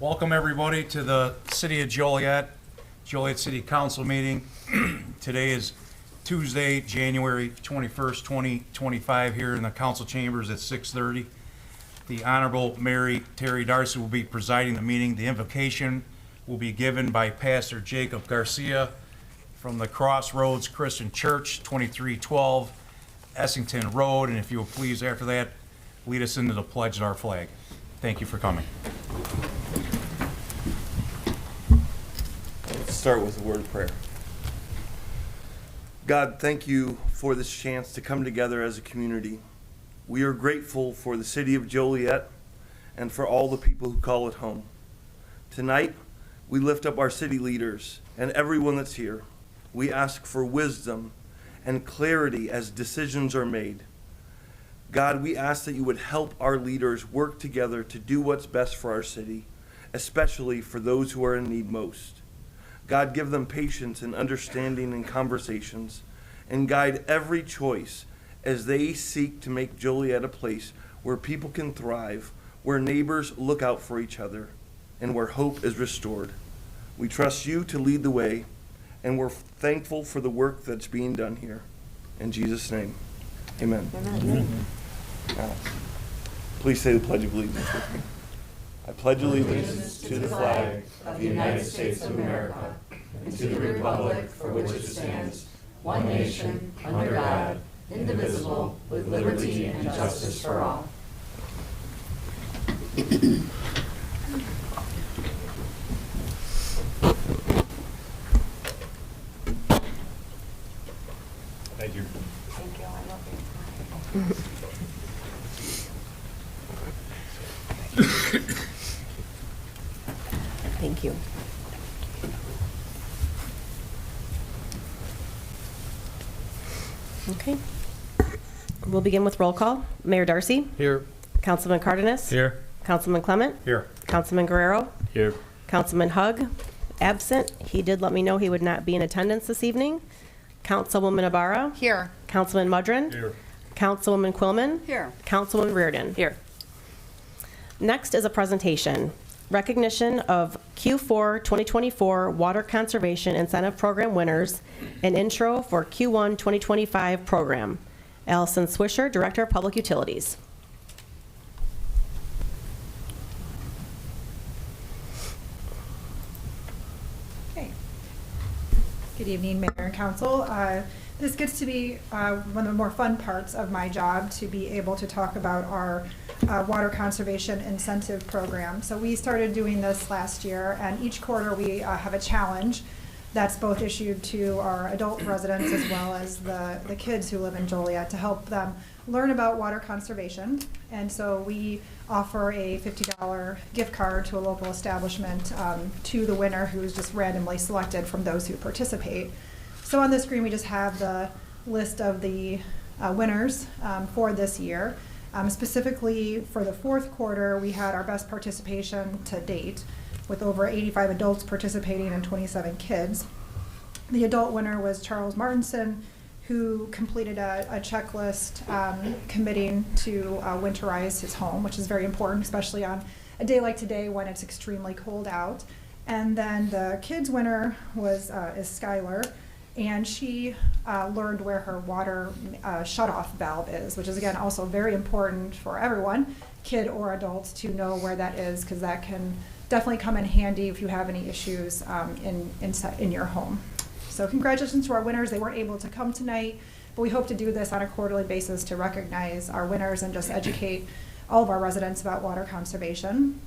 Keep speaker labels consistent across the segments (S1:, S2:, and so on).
S1: Welcome everybody to the City of Joliet City Council meeting. Today is Tuesday, January 21st, 2025 here in the council chambers at 6:30. The Honorable Mary Terry Darcy will be presiding the meeting. The invocation will be given by Pastor Jacob Garcia from the Crossroads Christian Church, 2312 Essington Road. And if you will please, after that, lead us into the pledge of our flag. Thank you for coming.
S2: Let's start with a word of prayer. God, thank you for this chance to come together as a community. We are grateful for the city of Joliet and for all the people who call it home. Tonight, we lift up our city leaders and everyone that's here. We ask for wisdom and clarity as decisions are made. God, we ask that you would help our leaders work together to do what's best for our city, especially for those who are in need most. God, give them patience and understanding in conversations, and guide every choice as they seek to make Joliet a place where people can thrive, where neighbors look out for each other, and where hope is restored. We trust you to lead the way, and we're thankful for the work that's being done here. In Jesus' name, amen. Amen. Please say the Pledge of Allegiance with me. I pledge allegiance to the flag of the United States of America and to the republic for which it stands, one nation, under God, indivisible, with liberty and justice for all.
S1: Thank you.
S3: Thank you. I love it.
S4: Thank you. Okay. We'll begin with roll call. Mayor Darcy.
S1: Here.
S4: Councilman Cardenas.
S1: Here.
S4: Councilman Clement.
S1: Here.
S4: Councilman Guerrero.
S1: Here.
S4: Councilman Hug. Absent. He did let me know he would not be in attendance this evening. Councilwoman Ibarra.
S3: Here.
S4: Councilman Mudrin.
S1: Here.
S4: Councilwoman Quillman.
S3: Here.
S4: Councilwoman Reardon.
S3: Here.
S4: Next is a presentation. Recognition of Q4 2024 Water Conservation Incentive Program winners and intro for Q1 2025 program. Allison Swisher, Director of Public Utilities.
S5: Okay. Good evening, Mayor and Council. This gets to be one of the more fun parts of my job, to be able to talk about our water conservation incentive program. So we started doing this last year, and each quarter we have a challenge that's both issued to our adult residents as well as the kids who live in Joliet, to help them learn about water conservation. And so we offer a $50 gift card to a local establishment to the winner, who's just randomly selected from those who participate. So on the screen we just have the list of the winners for this year. Specifically for the fourth quarter, we had our best participation to date, with over 85 adults participating and 27 kids. The adult winner was Charles Martinson, who completed a checklist committing to winterize his home, which is very important, especially on a day like today when it's extremely cold out. And then the kids winner is Skylar, and she learned where her water shutoff valve is, which is, again, also very important for everyone, kid or adults, to know where that is, because that can definitely come in handy if you have any issues in your home. So congratulations to our winners. They weren't able to come tonight, but we hope to do this on a quarterly basis to recognize our winners and just educate all of our residents about water conservation.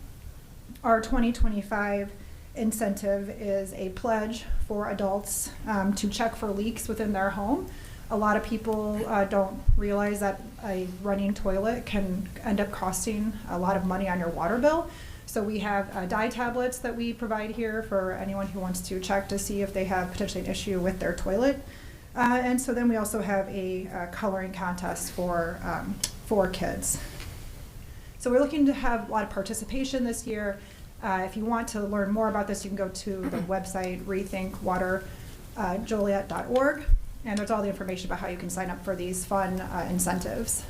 S5: Our 2025 incentive is a pledge for adults to check for leaks within their home. A lot of people don't realize that a running toilet can end up costing a lot of money on your water bill. So we have dye tablets that we provide here for anyone who wants to check to see if they have potentially an issue with their toilet. And so then we also have a coloring contest for kids. So we're looking to have a lot of participation this year. If you want to learn more about this, you can go to the website rethinkwaterjoliet.org, and there's all the information about how you can sign up for these fun incentives.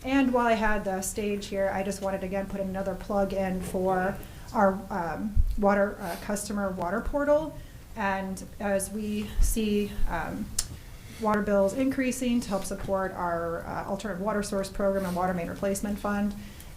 S5: And while I had the stage here, I just wanted to again put another plug in for our water customer water portal. And as we see water bills increasing to help support our alternative water source program and water main replacement fund,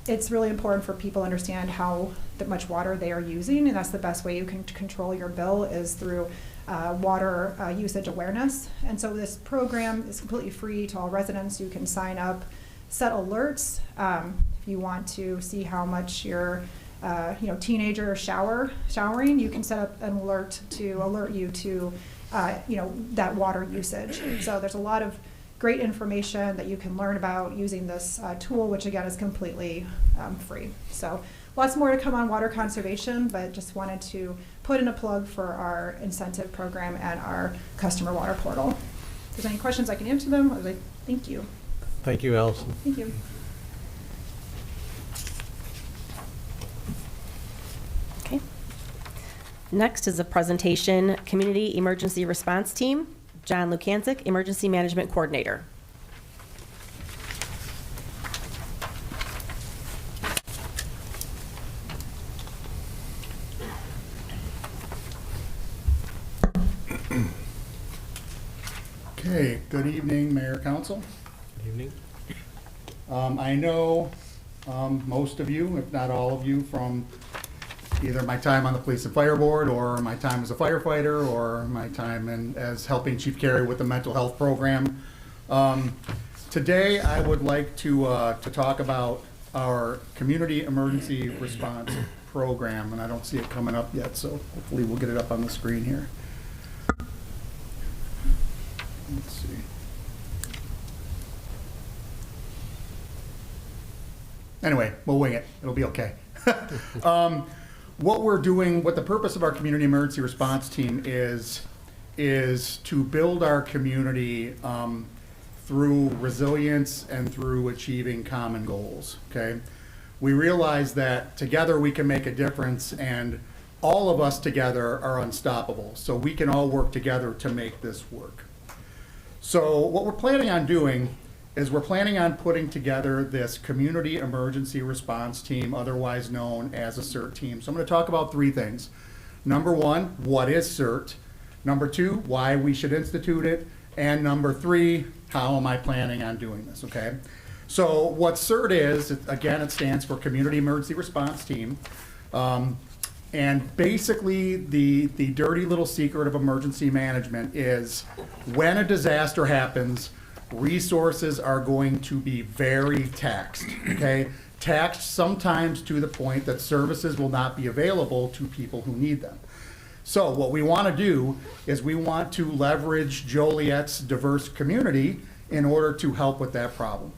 S5: it's really important for people to understand how much water they are using, and that's the best way you can control your bill is through water usage awareness. And so this program is completely free to all residents. You can sign up, set alerts if you want to see how much your teenager is showering. You can set up an alert to alert you to that water usage. So there's a lot of great information that you can learn about using this tool, which again is completely free. So lots more to come on water conservation, but just wanted to put in a plug for our incentive program and our customer water portal. If there's any questions, I can answer them. I was like, thank you.
S6: Thank you, Allison.
S5: Thank you.
S4: Okay. Next is a presentation, Community Emergency Response Team, John Lukancic, Emergency Management Coordinator.
S7: Okay, good evening, Mayor, Council.
S6: Good evening.
S7: I know most of you, if not all of you, from either my time on the Police and Fire Board or my time as a firefighter or my time as helping Chief Carey with the mental health program. Today, I would like to talk about our Community Emergency Response Program, and I don't see it coming up yet, so hopefully we'll get it up on the screen here. Let's see. Anyway, we'll wing it. It'll be okay. What we're doing, what the purpose of our community emergency response team is to build our community through resilience and through achieving common goals, okay? We realize that together we can make a difference, and all of us together are unstoppable. So we can all work together to make this work. So what we're planning on doing is we're planning on putting together this community emergency response team, otherwise known as a CERT team. So I'm going to talk about three things. Number one, what is CERT? Number two, why we should institute it. And number three, how am I planning on doing this, okay? So what CERT is, again, it stands for Community Emergency Response Team. And basically, the dirty little secret of emergency management is when a disaster happens, resources are going to be very taxed, okay? Taxed sometimes to the point that services will not be available to people who need them. So what we want to do is we want to leverage Joliet's diverse community in order to help with that problem.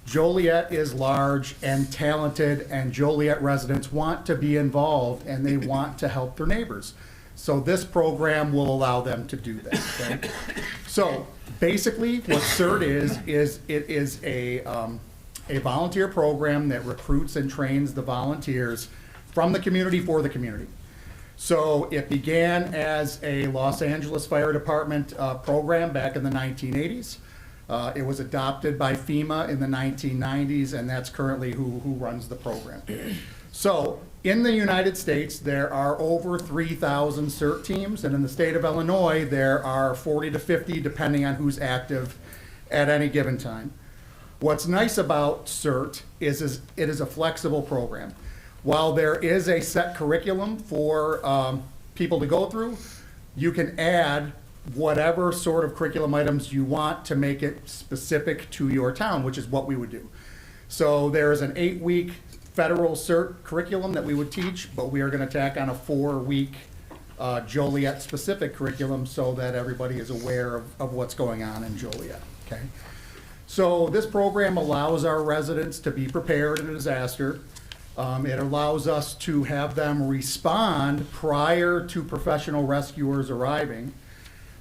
S7: Joliet is large and talented, and Joliet residents want to be involved and they want to help their neighbors. So this program will allow them to do that, okay? So basically what CERT is it is a volunteer program that recruits and trains the volunteers from the community for the community. So it began as a Los Angeles Fire Department program back in the 1980s. It was adopted by FEMA in the 1990s, and that's currently who runs the program. So in the United States, there are over 3,000 CERT teams, and in the state of Illinois, there are 40 to 50, depending on who's active at any given time. What's nice about CERT is it is a flexible program. While there is a set curriculum for people to go through, you can add whatever sort of curriculum items you want to make it specific to your town, which is what we would do. So there is an 8-week federal CERT curriculum that we would teach, but we are going to tack on a 4-week Joliet specific curriculum so that everybody is aware of what's going on in Joliet, okay? So this program allows our residents to be prepared in a disaster. It allows us to have them respond prior to professional rescuers arriving.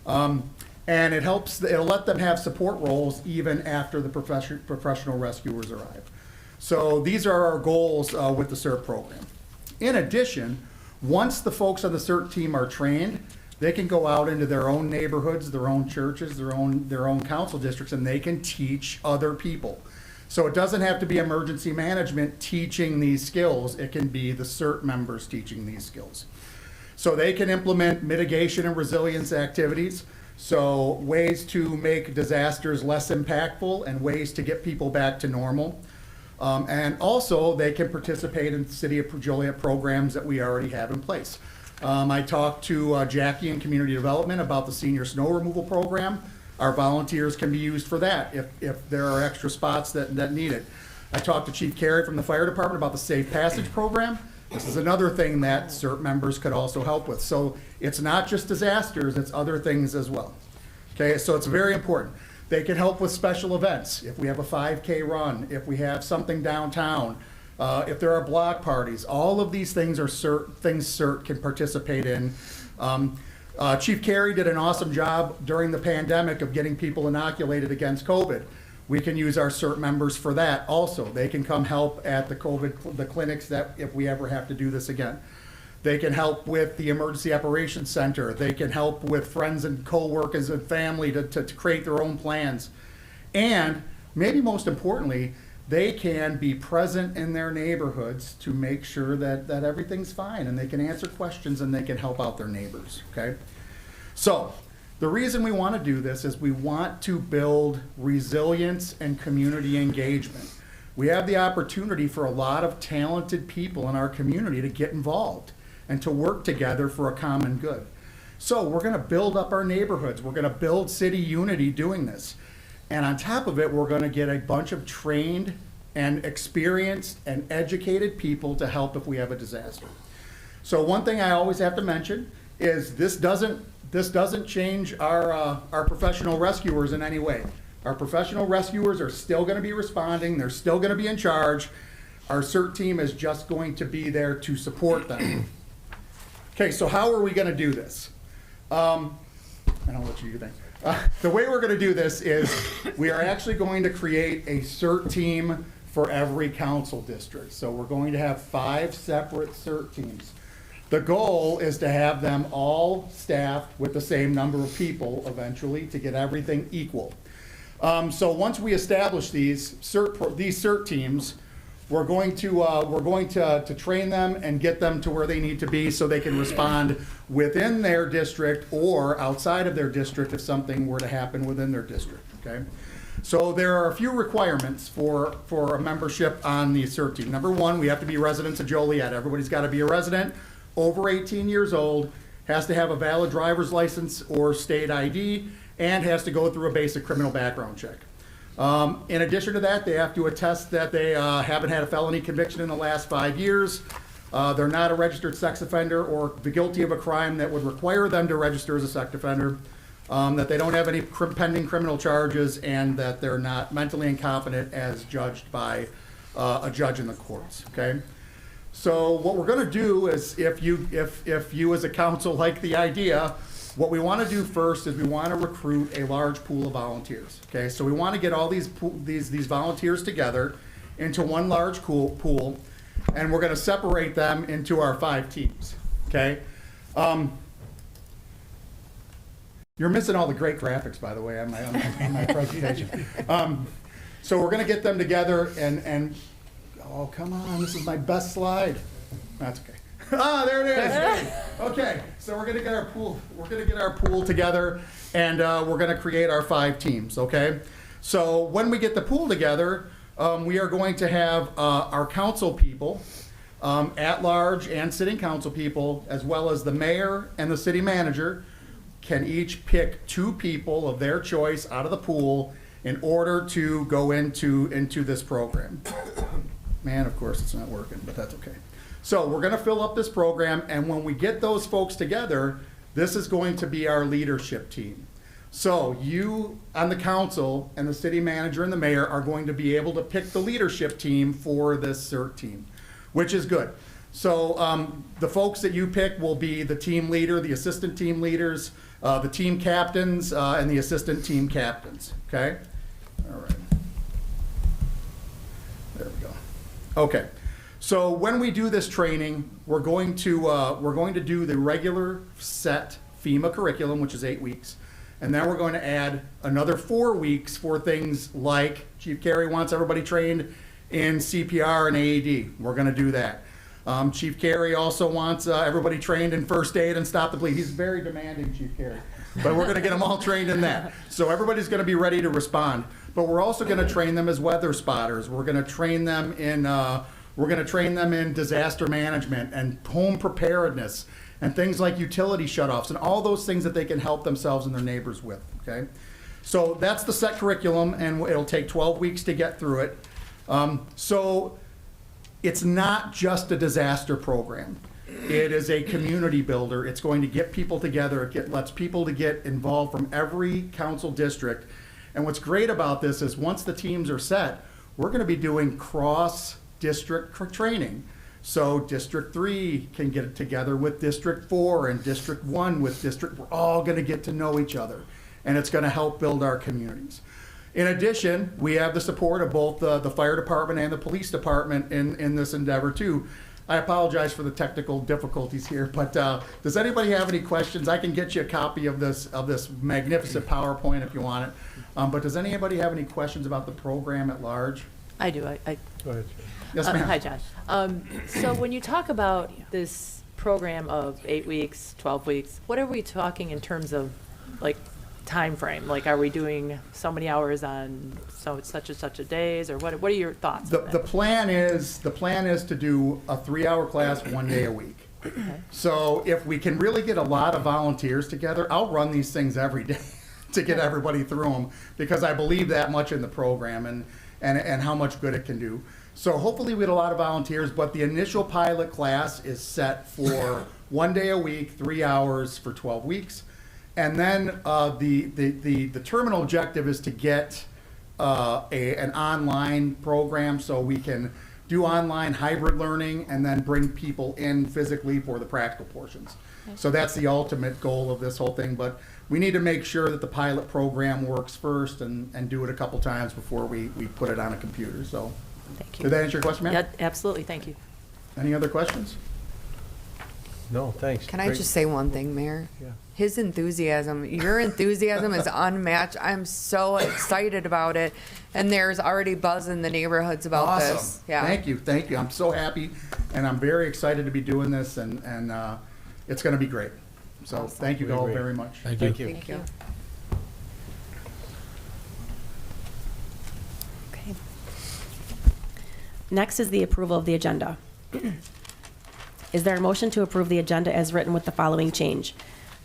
S7: And it'll let them have support roles even after the professional rescuers arrive. So these are our goals with the CERT program. In addition, once the folks on the CERT team are trained, they can go out into their own neighborhoods, their own churches, their own council districts, and they can teach other people. So it doesn't have to be emergency management teaching these skills. It can be the CERT members teaching these skills. So they can implement mitigation and resilience activities. So ways to make disasters less impactful and ways to get people back to normal. And also they can participate in City of Joliet programs that we already have in place. I talked to Jackie in Community Development about the Senior Snow Removal Program. Our volunteers can be used for that if there are extra spots that need it. I talked to Chief Carey from the Fire Department about the Safe Passage Program. This is another thing that CERT members could also help with. So it's not just disasters, it's other things as well. Okay, so it's very important. They can help with special events. If we have a 5K run, if we have something downtown, if there are block parties, all of these things are things CERT can participate in. Chief Carey did an awesome job during the pandemic of getting people inoculated against COVID. We can use our CERT members for that also. They can come help at the clinics that if we ever have to do this again. They can help with the Emergency Operations Center. They can help with friends and co-workers and family to create their own plans. And maybe most importantly, they can be present in their neighborhoods to make sure that everything's fine, and they can answer questions and they can help out their neighbors, okay? So the reason we want to do this is we want to build resilience and community engagement. We have the opportunity for a lot of talented people in our community to get involved and to work together for a common good. So we're going to build up our neighborhoods. We're going to build city unity doing this. And on top of it, we're going to get a bunch of trained and experienced and educated people to help if we have a disaster. So one thing I always have to mention is this doesn't change our professional rescuers in any way. Our professional rescuers are still going to be responding. They're still going to be in charge. Our CERT team is just going to be there to support them. Okay, so how are we going to do this? And I'll let you do things. The way we're going to do this is we are actually going to create a CERT team for every council district. So we're going to have 5 separate CERT teams. The goal is to have them all staffed with the same number of people eventually to get everything equal. So once we establish these CERT teams, we're going to train them and get them to where they need to be so they can respond within their district or outside of their district if something were to happen within their district, okay? So there are a few requirements for a membership on the CERT team. Number 1, we have to be residents of Joliet. Everybody's got to be a resident, over 18 years old, has to have a valid driver's license or state ID, and has to go through a basic criminal background check. In addition to that, they have to attest that they haven't had a felony conviction in the last 5 years. They're not a registered sex offender or guilty of a crime that would require them to register as a sex offender, that they don't have any pending criminal charges, and that they're not mentally incompetent as judged by a judge in the courts, okay? So what we're gonna do is if you as a council like the idea, what we want to do first is we want to recruit a large pool of volunteers. Okay, so we want to get all these volunteers together into one large pool, and we're going to separate them into our 5 teams. Okay, you're missing all the great graphics, by the way, on my presentation. So we're going to get them together, and oh, come on, this is my best slide. That's okay. Ah, there it is. Okay, so we're gonna get our pool. We're gonna get our pool together, and we're gonna create our 5 teams. Okay, so when we get the pool together, we are going to have our council people, at large and sitting council people, as well as the mayor and the city manager, can each pick 2 people of their choice out of the pool in order to go into this program. Man, of course it's not working, but that's okay. So we're going to fill up this program, and when we get those folks together, this is going to be our leadership team. So you on the council and the city manager and the mayor are going to be able to pick the leadership team for this CERT team, which is good. So the folks that you pick will be the team leader, the assistant team leaders, the team captains, and the assistant team captains, okay? All right. There we go. Okay. So when we do this training, we're going to do the regular set FEMA curriculum, which is 8 weeks, And then we're going to add another 4 weeks for things like Chief Carey wants everybody trained in CPR and AED. We're going to do that. Chief Carey also wants everybody trained in first aid and stop the bleed. He's very demanding, Chief Carey. But we're going to get them all trained in that. So everybody's going to be ready to respond. But we're also going to train them as weather spotters. We're going to train them in disaster management and home preparedness and things like utility shutoffs and all those things that they can help themselves and their neighbors with. Okay, so that's the set curriculum, and it'll take 12 weeks to get through it. So it's not just a disaster program. It is a community builder. It's going to get people together. It lets people to get involved from every council district. And what's great about this is once the teams are set, we're going to be doing cross-district training. So District 3 can get together with District 4 and District 1 with District. We're all going to get to know each other, and it's going to help build our communities. In addition, we have the support of both the fire department and the police department in this endeavor too. I apologize for the technical difficulties here, but does anybody have any questions? I can get you a copy of this magnificent PowerPoint if you want it. But does anybody have any questions about the program at large?
S8: I do.
S6: Go ahead.
S7: Yes, ma'am.
S8: Hi, Josh. So when you talk about this program of 8 weeks, 12 weeks, what are we talking in terms of like time frame? Like, are we doing so many hours on such and such a days, or what are your thoughts?
S7: The plan is to do a 3-hour class 1 day a week. So if we can really get a lot of volunteers together, I'll run these things every day to get everybody through them, because I believe that much in the program and how much good it can do. So hopefully we get a lot of volunteers, but the initial pilot class is set for 1 day a week, 3 hours for 12 weeks. And then the terminal objective is to get an online program so we can do online hybrid learning and then bring people in physically for the practical portions. So that's the ultimate goal of this whole thing, but we need to make sure that the pilot program works first and do it a couple times before we put it on a computer. So
S8: Thank you.
S7: did that answer your question, ma'am?
S8: Yeah, absolutely. Thank you.
S7: Any other questions?
S6: No, thanks.
S9: Can I
S6: Great.
S9: just say one thing, Mayor?
S6: Yeah.
S9: His enthusiasm, your enthusiasm is unmatched. I'm so excited about it. And there's already buzz in the neighborhoods about this.
S7: Awesome.
S9: Yeah.
S7: Thank you. I'm so happy, and I'm very excited to be doing this, and it's going to be great. So thank you
S6: Really
S7: all
S6: great.
S7: very much.
S6: Thank you.
S9: Thank you.
S4: Okay. Next is the approval of the agenda. Is there a motion to approve the agenda as written with the following change?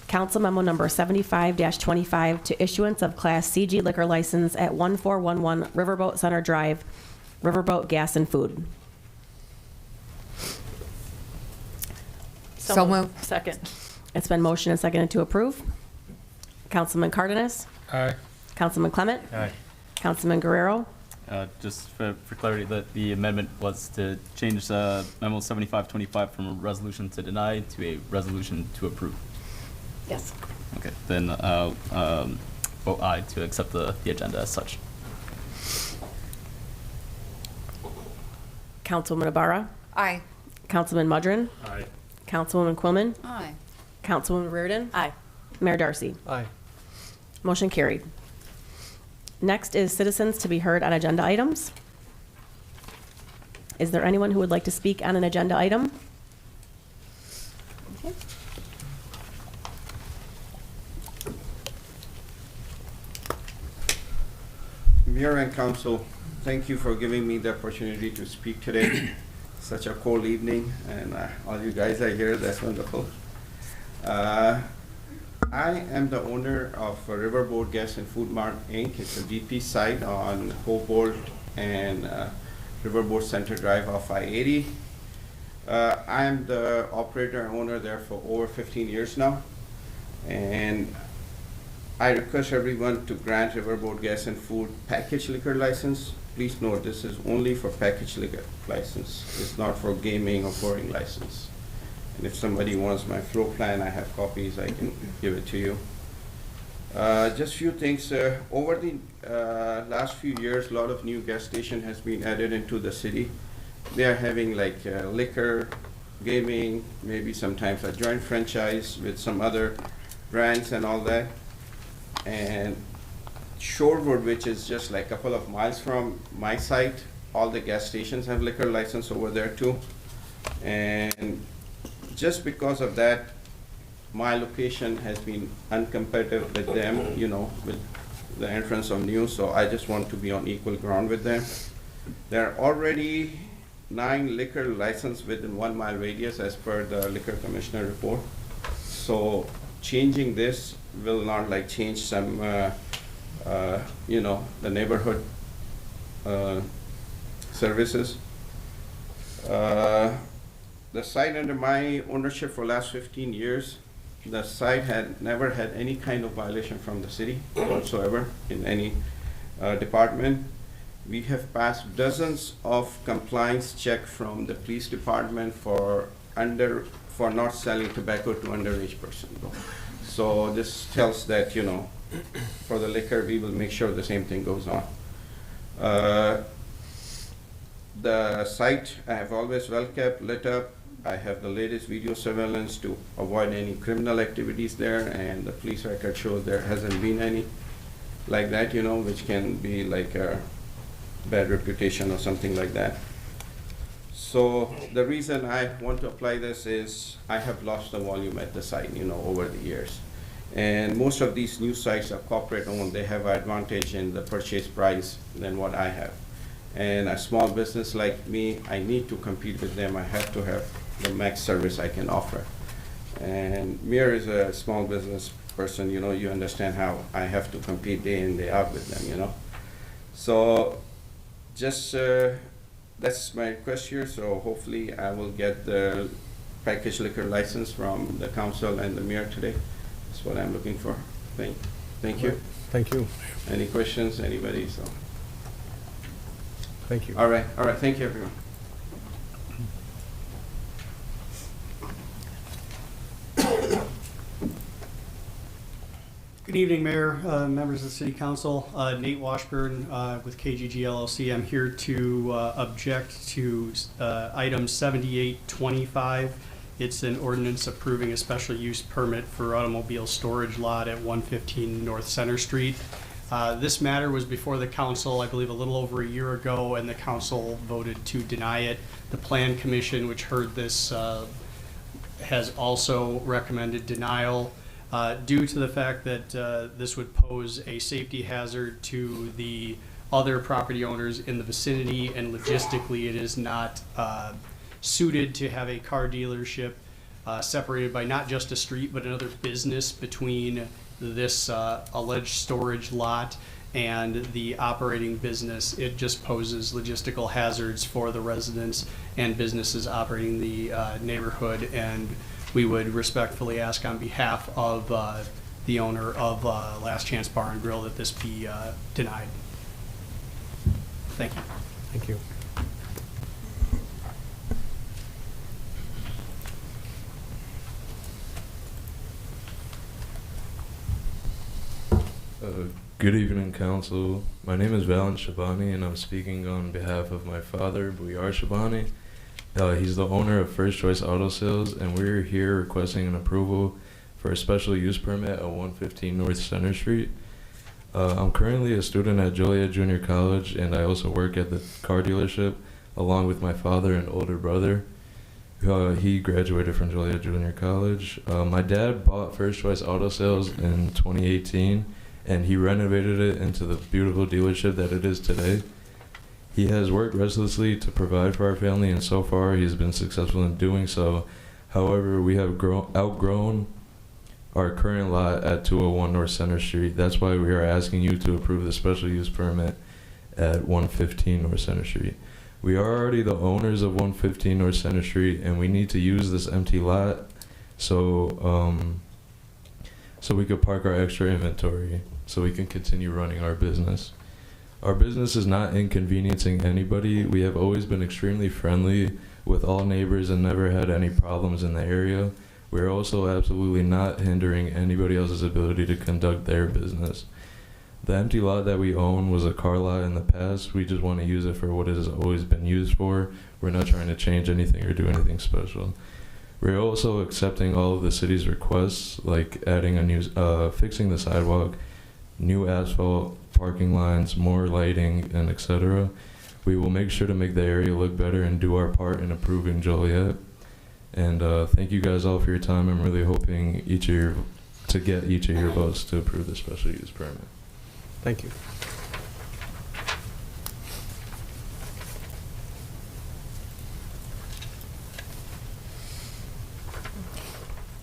S4: Council memo number 75-25 to issuance of Class CG liquor license at 1411 Riverboat Center Drive, Riverboat Gas and Food.
S9: So moved.
S8: Second.
S4: It's been motioned and seconded to approve. Councilman Cardenas?
S6: Aye.
S4: Councilman Clement?
S1: Aye.
S4: Councilman Guerrero?
S10: Just for clarity, the amendment was to change memo 7525 from a resolution to deny to a resolution to approve.
S4: Yes.
S10: Okay, then vote aye to accept the agenda as such.
S4: Councilwoman Ibarra?
S9: Aye.
S4: Councilman Mudrin?
S6: Aye.
S4: Councilwoman Quillman?
S9: Aye.
S4: Councilwoman Reardon?
S8: Aye.
S4: Mayor Darcy?
S6: Aye.
S4: Motion carried. Next is citizens to be heard on agenda items. Is there anyone who would like to speak on an agenda item? Okay.
S11: Mayor and Council, thank you for giving me the opportunity to speak today. Such a cold evening, and all you guys are here, that's wonderful. I am the owner of Riverboat Gas and Food Mart Inc. It's a VP site on Hobart and Riverboat Center Drive off I-80. I am the operator and owner there for over 15 years now. And I request everyone to grant Riverboat Gas and Food package liquor license. Please note, this is only for package liquor license. It's not for gaming or pouring license. And if somebody wants my floor plan, I have copies, I can give it to you. Just few things. Over the last few years, a lot of new gas station has been added into the city. They are having like liquor, gaming, maybe sometimes a joint franchise with some other brands and all that. And Shorewood, which is just like a couple of miles from my site, all the gas stations have liquor license over there too. And just because of that, my location has been uncompetitive with them, you know, with the entrance of new, so I just want to be on equal ground with them. There are already 9 liquor licenses within 1 mile radius as per the liquor commissioner report. So changing this will not like change some, you know, the neighborhood services. The site under my ownership for last 15 years, the site had never had any kind of violation from the city whatsoever in any department. We have passed dozens of compliance check from the police department for not selling tobacco to underage person. So this tells that, you know, for the liquor, we will make sure the same thing goes on. The site I have always well kept, lit up. I have the latest video surveillance to avoid any criminal activities there, and the police record shows there hasn't been any like that, you know, which can be like a bad reputation or something like that. So the reason I want to apply this is I have lost the volume at the site, you know, over the years. And most of these new sites are corporate owned. They have an advantage in the purchase price than what I have. And a small business like me, I need to compete with them. I have to have the max service I can offer. And Mir is a small business person, you know, you understand how I have to compete day in, day out with them, you know. So just, that's my request here. So hopefully I will get the packaged liquor license from the council and the mayor today. That's what I'm looking for. Thank you.
S6: Thank you.
S11: Any questions, anybody? So.
S6: Thank you.
S11: All right, thank you, everyone.
S12: Good evening, Mayor, members of the City Council. Nate Washburn with KGG LLC. I'm here to object to item 7825. It's an ordinance approving a special use permit for automobile storage lot at 115 North Center Street. This matter was before the council, I believe, a little over a year ago, and the council voted to deny it. The Plan Commission, which heard this, has also recommended denial due to the fact that this would pose a safety hazard to the other property owners in the vicinity, and logistically it is not suited to have a car dealership separated by not just a street but another business between this alleged storage lot and the operating business. It just poses logistical hazards for the residents and businesses operating the neighborhood, and we would respectfully ask on behalf of the owner of Last Chance Bar and Grill that this be denied. Thank you.
S6: Thank you.
S13: Good evening, Council. My name is Valent Shabani, and I'm speaking on behalf of my father, Buyar Shabani. He's the owner of First Choice Auto Sales, and we're here requesting an approval for a special use permit at 115 North Center Street. I'm currently a student at Joliet Junior College, and I also work at the car dealership along with my father and older brother. He graduated from Joliet Junior College. My dad bought First Choice Auto Sales in 2018, and he renovated it into the beautiful dealership that it is today. He has worked restlessly to provide for our family, and so far he's been successful in doing so. However, we have outgrown our current lot at 201 North Center Street. That's why we are asking you to approve the special use permit at 115 North Center Street. We are already the owners of 115 North Center Street, and we need to use this empty lot so we could park our extra inventory so we can continue running our business. Our business is not inconveniencing anybody. We have always been extremely friendly with all neighbors and never had any problems in the area. We're also absolutely not hindering anybody else's ability to conduct their business. The empty lot that we own was a car lot in the past. We just want to use it for what it has always been used for. We're not trying to change anything or do anything special. We're also accepting all of the city's requests, like adding a new, fixing the sidewalk, new asphalt, parking lines, more lighting, and etc. We will make sure to make the area look better and do our part in improving Joliet. And thank you guys all for your time. I'm really hoping to get each of your votes to approve the special use permit.
S6: Thank you.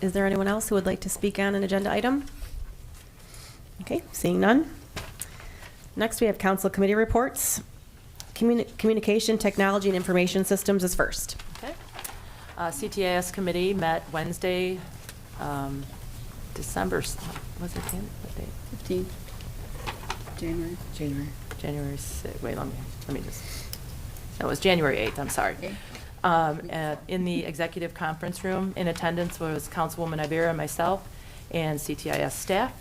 S4: Is there anyone else who would like to speak on an agenda item? Okay, seeing none. Next, we have council committee reports. Communication, Technology, and Information Systems is first.
S8: Okay. CTIS committee met Wednesday, December, was it what day?
S3: 15th, January.
S8: January 6th, wait, let me just, no, it was January 8th, I'm sorry. In the executive conference room, in attendance was Councilwoman Ibarra, myself, and CTIS staff.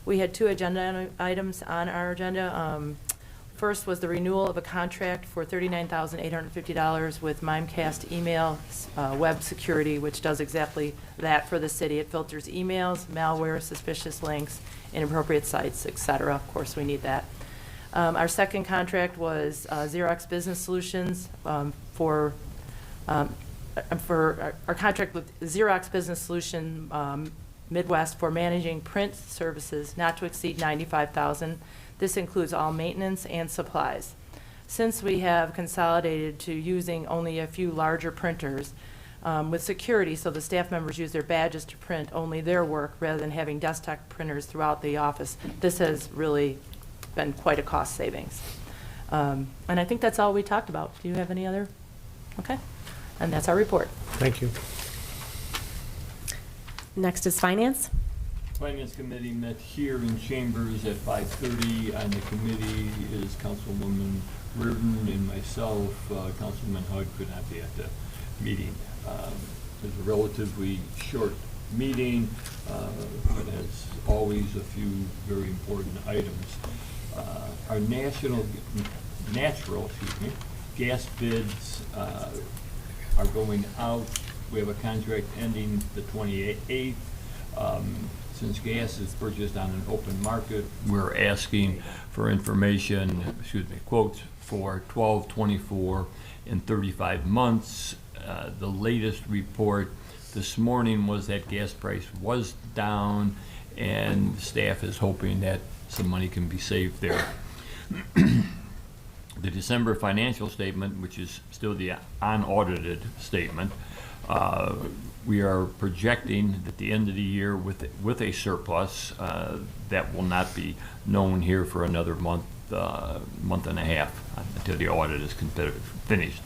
S8: We had 2 agenda items on our agenda. First was the renewal of a contract for $39,850 with Mimecast Email Web Security, which does exactly that for the city. It filters emails, malware, suspicious links, inappropriate sites, etc. Of course, we need that. Our second contract was Xerox Business Solutions for our contract with Xerox Business Solution Midwest for managing print services not to exceed $95,000. This includes all maintenance and supplies. Since we have consolidated to using only a few larger printers with security, so the staff members use their badges to print only their work rather than having desktop printers throughout the office, this has really been quite a cost savings. And I think that's all we talked about. Do you have any other? Okay. And that's our report.
S6: Thank you.
S4: Next is Finance.
S14: Finance Committee met here in Chambers at 5:30. On the committee is Councilwoman Reardon and myself. Councilman Hug could not be at the meeting. It was a relatively short meeting, but as always, a few very important items. Our natural gas bids are going out. We have a contract ending the 28th. Since gas is purchased on an open market, we're asking for quotes for 12, 24, and 35 months. The latest report this morning was that gas price was down, and staff is hoping that some money can be saved there. The December financial statement, which is still the unaudited statement, we are projecting at the end of the year with a surplus that will not be known here for another month and a half until the audit is finished.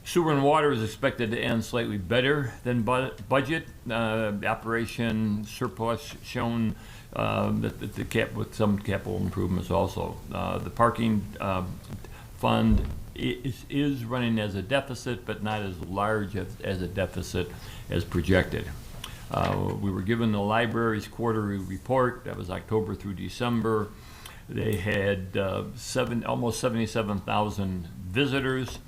S14: Sewer and water is expected to end slightly better than budget. Operation surplus shown with some capital improvements also. The parking fund is running as a deficit, but not as large as a deficit as projected. We were given the library's quarterly report. That was October through December. They had almost 77,000 visitors.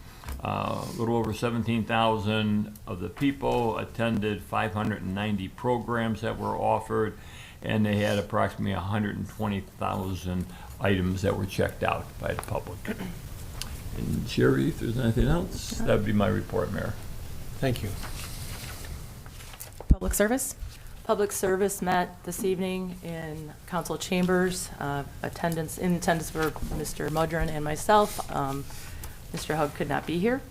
S14: A little over 17,000 of the people attended 590 programs that were offered, and they had approximately 120,000 items that were checked out by the public. And Sherry, if there's anything else, that would be my report, Mayor.
S6: Thank you.
S4: Public Service.
S8: Public Service met this evening in council chambers. In attendance for Mr. Mudron and myself. Mr. Hug could not be here.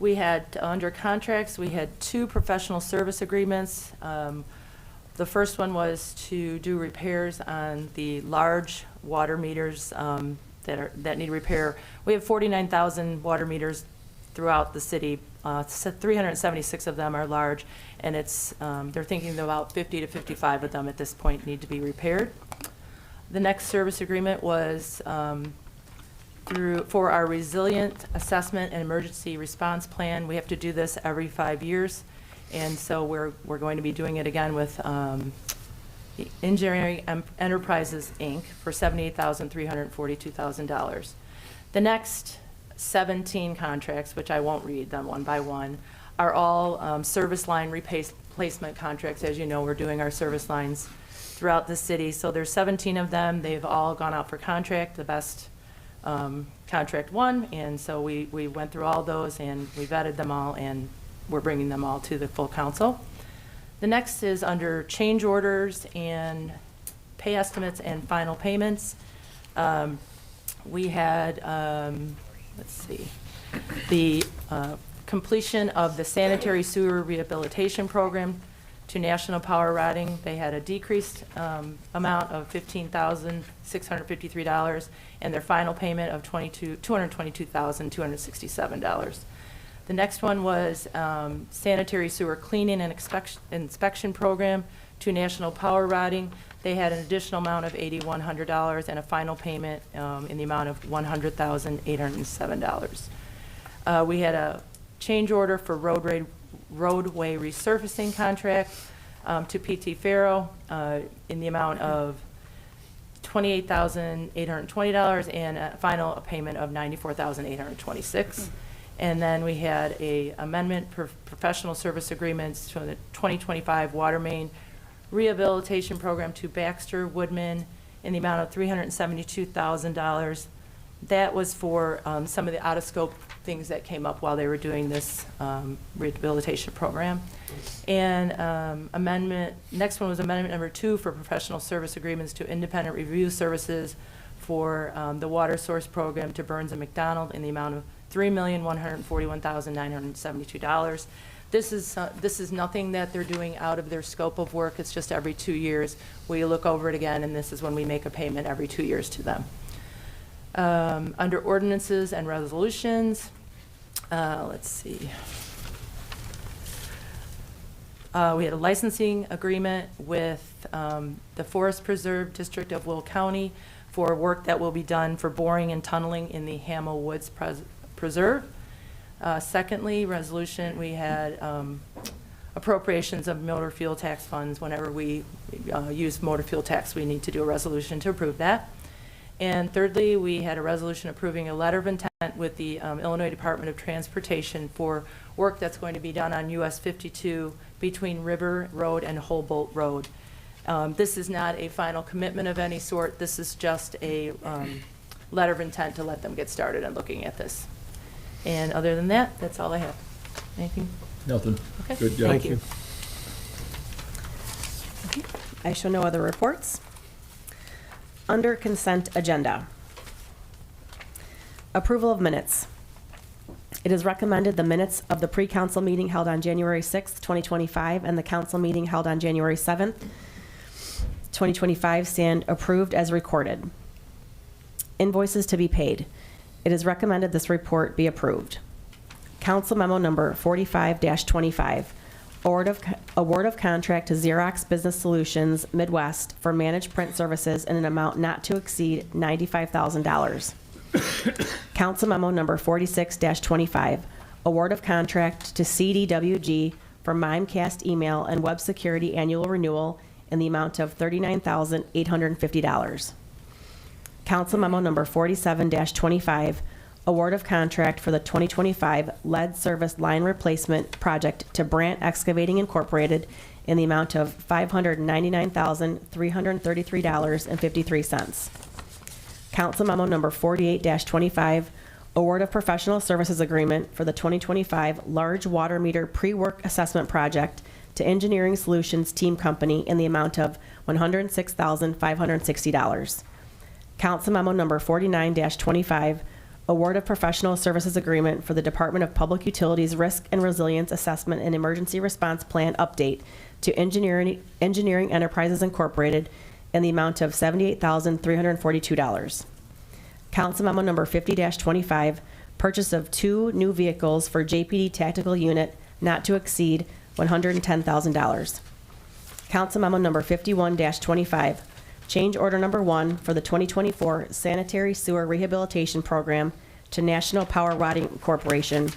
S8: We had, under contracts, we had 2 professional service agreements. The first one was to do repairs on the large water meters that need repair. We have 49,000 water meters throughout the city. 376 of them are large, and they're thinking about 50 to 55 of them at this point need to be repaired. The next service agreement was for our resilient assessment and emergency response plan. We have to do this every 5 years, and so we're going to be doing it again with Engineering Enterprises, Inc. for $78,342,000. The next 17 contracts, which I won't read them one by one, are all service line replacement contracts. As you know, we're doing our service lines throughout the city. So there's 17 of them. They've all gone out for contract. The best contract won, and so we went through all those and we vetted them all, and we're bringing them all to the full council. The next is under change orders and pay estimates and final payments. We had, let's see, the completion of the sanitary sewer rehabilitation program to National Power Routing. They had a decreased amount of $15,653 and their final payment of $222,267. The next one was sanitary sewer cleaning and inspection program to National Power Routing. They had an additional amount of $8,100 and a final payment in the amount of $100,807. We had a change order for roadway resurfacing contract to PT Farrow in the amount of $28,820 and a final payment of $94,826. And then we had a amendment for professional service agreements to the 2025 water main rehabilitation program to Baxter Woodman in the amount of $372,000. That was for some of the out-of-scope things that came up while they were doing this rehabilitation program. And next one was amendment number 2 for professional service agreements to independent review services for the water source program to Burns and McDonald in the amount of $3,141,972. This is nothing that they're doing out of their scope of work. It's just every 2 years we look over it again, and this is when we make a payment every 2 years to them. Under ordinances and resolutions, let's see. We had a licensing agreement with the Forest Preserve District of Will County for work that will be done for boring and tunneling in the Hamel Woods Preserve. Secondly, resolution, we had appropriations of motor fuel tax funds. Whenever we use motor fuel tax, we need to do a resolution to approve that. And thirdly, we had a resolution approving a letter of intent with the Illinois Department of Transportation for work that's going to be done on US 52 between River Road and Holbolt Road. This is not a final commitment of any sort. This is just a letter of intent to let them get started on looking at this. And other than that, that's all I have. Anything?
S14: Nothing.
S8: Okay.
S14: Good job.
S8: Thank you.
S4: I show no other reports. Under consent agenda. Approval of minutes. It is recommended the minutes of the pre-council meeting held on January 6th, 2025, and the council meeting held on January 7th, 2025 stand approved as recorded. Invoices to be paid. It is recommended this report be approved. Council memo number 45-25. Award of contract to Xerox Business Solutions Midwest for managed print services in an amount not to exceed $95,000. Council memo number 46-25. Award of contract to CDWG for Mimecast email and web security annual renewal in the amount of $39,850. Council memo number 47-25. Award of contract for the 2025 lead service line replacement project to Brandt Excavating Incorporated in the amount of $599,333.53. Council memo number 48-25. Award of professional services agreement for the 2025 large water meter pre-work assessment project to Engineering Solutions Team Company in the amount of $106,560. Council memo number 49-25. Award of professional services agreement for the Department of Public Utilities Risk and Resilience Assessment and Emergency Response Plan update to Engineering Enterprises Incorporated in the amount of $78,342. Council memo number 50-25. Purchase of 2 new vehicles for JPD Tactical Unit not to exceed $110,000. Council memo number 51-25. Change order number 1 for the 2024 sanitary sewer rehabilitation program to National Power Routing Corporation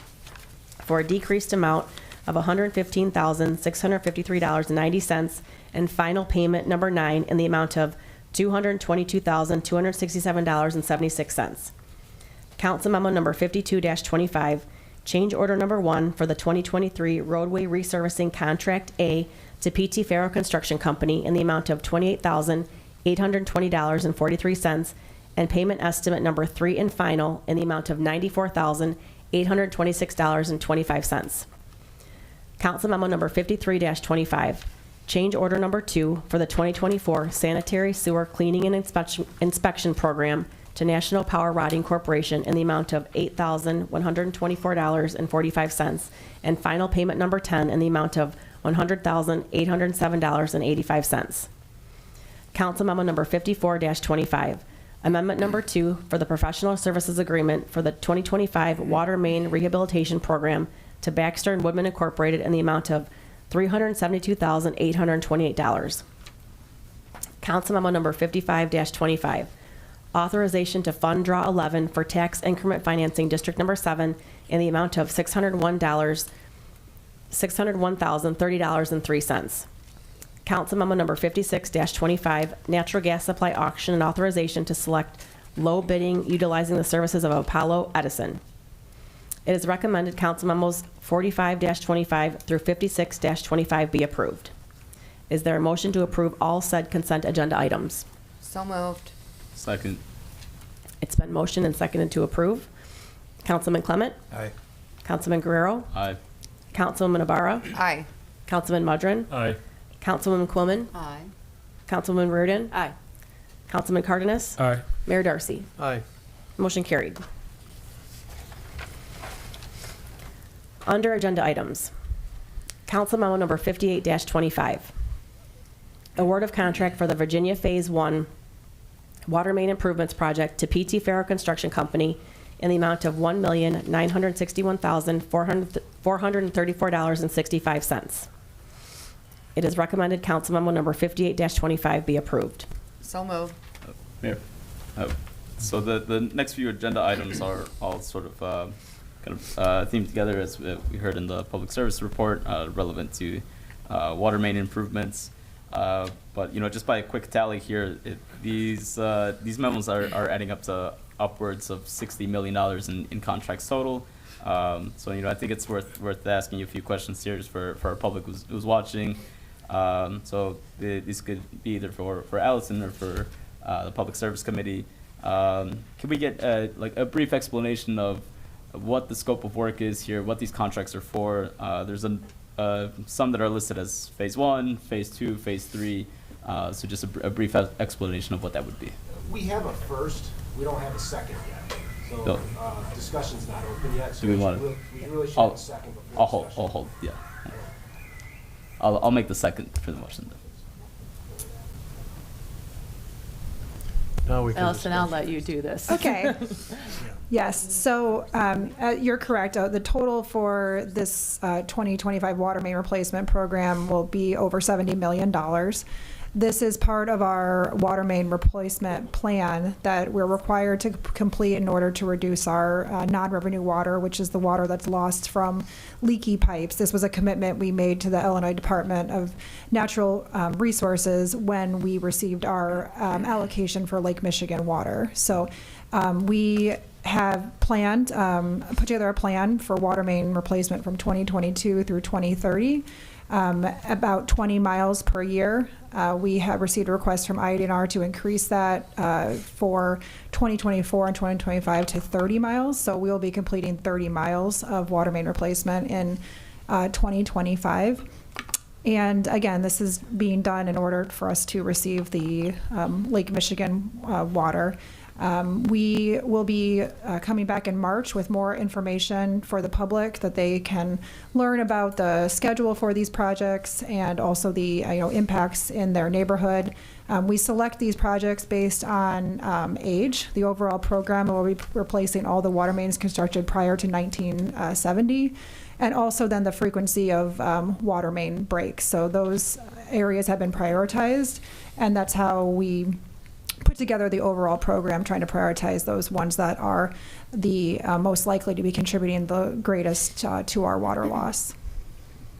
S4: for a decreased amount of $115,653.90 and final payment number 9 in the amount of $222,267.76. Council memo number 52-25. Change order number 1 for the 2023 roadway resurfacing contract A to PT Farrow Construction Company in the amount of $28,820.43, and payment estimate number 3 and final in the amount of $94,826.25. Council Memo Number 53-25, change order number 2 for the 2024 sanitary sewer cleaning and inspection program to National Power Rodding Corporation in the amount of $8,124.45, and final payment number 10 in the amount of $100,807.85. Council Memo Number 54-25, amendment number 2 for the professional services agreement for the 2025 water main rehabilitation program to Baxter and Woodman Incorporated in the amount of $372,828. Council Memo Number 55-25, authorization to fund draw 11 for tax increment financing District Number 7 in the amount of $601,030.03. Council Memo Number 56-25, natural gas supply auction and authorization to select low bidding utilizing the services of Apollo Edison. It is recommended Council Memos 45-25 through 56-25 be approved. Is there a motion to approve all said consent agenda items?
S9: So moved.
S10: Second.
S4: It's been motioned and seconded to approve. Councilman Clement?
S1: Aye.
S4: Councilman Guerrero?
S10: Aye.
S4: Councilwoman Ibarra?
S9: Aye.
S4: Councilman Mudrin?
S14: Aye.
S4: Councilwoman Quillen?
S3: Aye.
S4: Councilwoman Reardon?
S8: Aye.
S4: Councilman Cardenas?
S6: Aye.
S4: Mayor Darcy?
S6: Aye.
S4: Motion carried. Under agenda items, Council Memo Number 58-25, award of contract for the Virginia Phase 1 Water Main Improvements Project to PT Farrow Construction Company in the amount of $1,961,434.65. It is recommended Council Memo Number 58-25 be approved.
S9: So moved.
S10: Mayor. So the next few agenda items are all sort of themed together, as we heard in the public service report, relevant to water main improvements. But just by a quick tally here, these memos are adding up to upwards of $60 million in contracts total. So I think it's worth asking you a few questions here just for our public who's watching. So these could be either for Allison or for the Public Service Committee. Can we get a brief explanation of what the scope of work is here, what these contracts are for? There's some that are listed as Phase 1, Phase 2, Phase 3. So just a brief explanation of what that would be.
S15: We have a first, we don't have a second yet. So
S10: No.
S15: discussion's not open yet. So
S10: Do we want
S15: we really should
S10: I'll-
S15: have a second before
S10: I'll hold,
S15: discussion.
S10: I'll hold, yeah. I'll make the second for the motion then.
S6: Now we can
S8: Allison, I'll
S6: discuss.
S8: let you do this.
S5: Okay. Yes, so you're correct. The total for this 2025 water main replacement program will be over $70 million. This is part of our water main replacement plan that we're required to complete in order to reduce our non-revenue water, which is the water that's lost from leaky pipes. This was a commitment we made to the Illinois Department of Natural Resources when we received our allocation for Lake Michigan water. So we have planned, put together a plan for water main replacement from 2022 through 2030. About 20 miles per year. We have received a request from IDNR to increase that for 2024 and 2025 to 30 miles. So we'll be completing 30 miles of water main replacement in 2025. And again, this is being done in order for us to receive the Lake Michigan water. We will be coming back in March with more information for the public that they can learn about the schedule for these projects and also the impacts in their neighborhood. We select these projects based on age. The overall program will be replacing all the water mains constructed prior to 1970, and also then the frequency of water main breaks. So those areas have been prioritized, and that's how we put together the overall program, trying to prioritize those ones that are the most likely to be contributing the greatest to our water loss.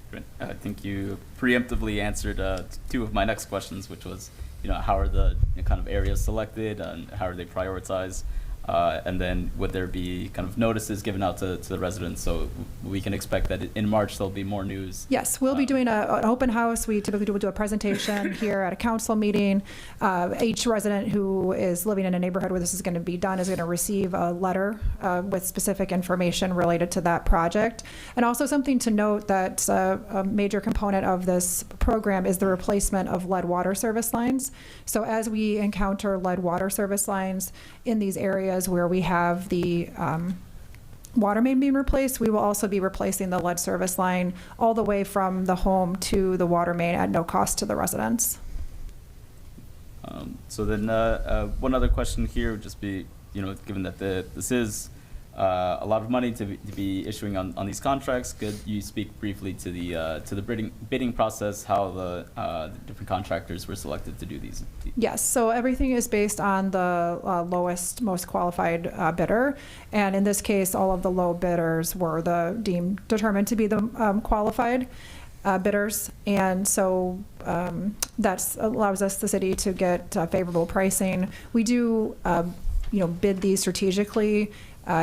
S10: Great. I think you preemptively answered two of my next questions, which was, how are the kind of areas selected and how are they prioritized? And then would there be kind of notices given out to the residents? So we can expect that in March there'll be more news.
S5: Yes, we'll be doing an open house. We typically do a presentation here at a council meeting. Each resident who is living in a neighborhood where this is going to be done is going to receive a letter with specific information related to that project. And also something to note that a major component of this program is the replacement of lead water service lines. So as we encounter lead water service lines in these areas where we have the water main being replaced, we will also be replacing the lead service line all the way from the home to the water main at no cost to the residents.
S10: So then one other question here would just be, given that this is a lot of money to be issuing on these contracts, could you speak briefly to the bidding process, how the different contractors were selected to do these?
S5: Yes, so everything is based on the lowest, most qualified bidder. And in this case, all of the low bidders were determined to be the qualified bidders. And so that allows us, the city, to get favorable pricing. We do, bid these strategically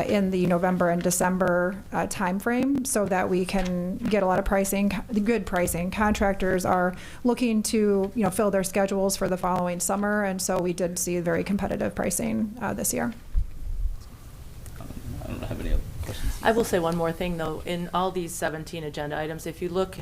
S5: in the November and December timeframe, so that we can get a lot of pricing, good pricing. Contractors are looking to, fill their schedules for the following summer, and so we did see very competitive pricing this year.
S10: I don't have any other questions.
S8: I will say one more thing, though. In all these 17 agenda items, if you look,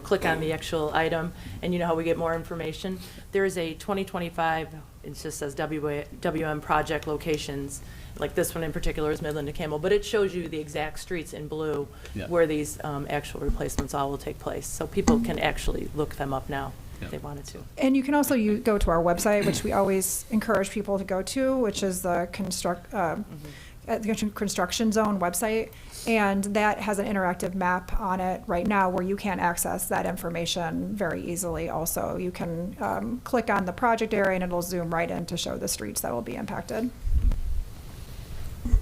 S8: click on the actual item, and you know how we get more information, there is a 2025, it just says WM project locations. Like this one in particular is Midland to Campbell, but it shows you the exact streets in blue where these actual replacements all will take place. So people can actually look them up now if they wanted to.
S5: And you can also go to our website, which we always encourage people to go to, which is the construction zone website. And that has an interactive map on it right now where you can access that information very easily. Also, you can click on the project area and it'll zoom right in to show the streets that will be impacted.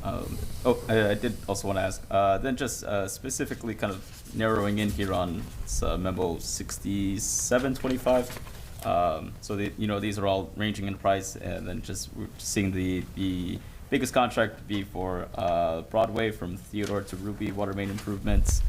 S10: I did also want to ask, then just specifically kind of narrowing in here on memo 6725. So these are all ranging in price, and then we're seeing the biggest contract be for Broadway from Theodore to Ruby water main improvements.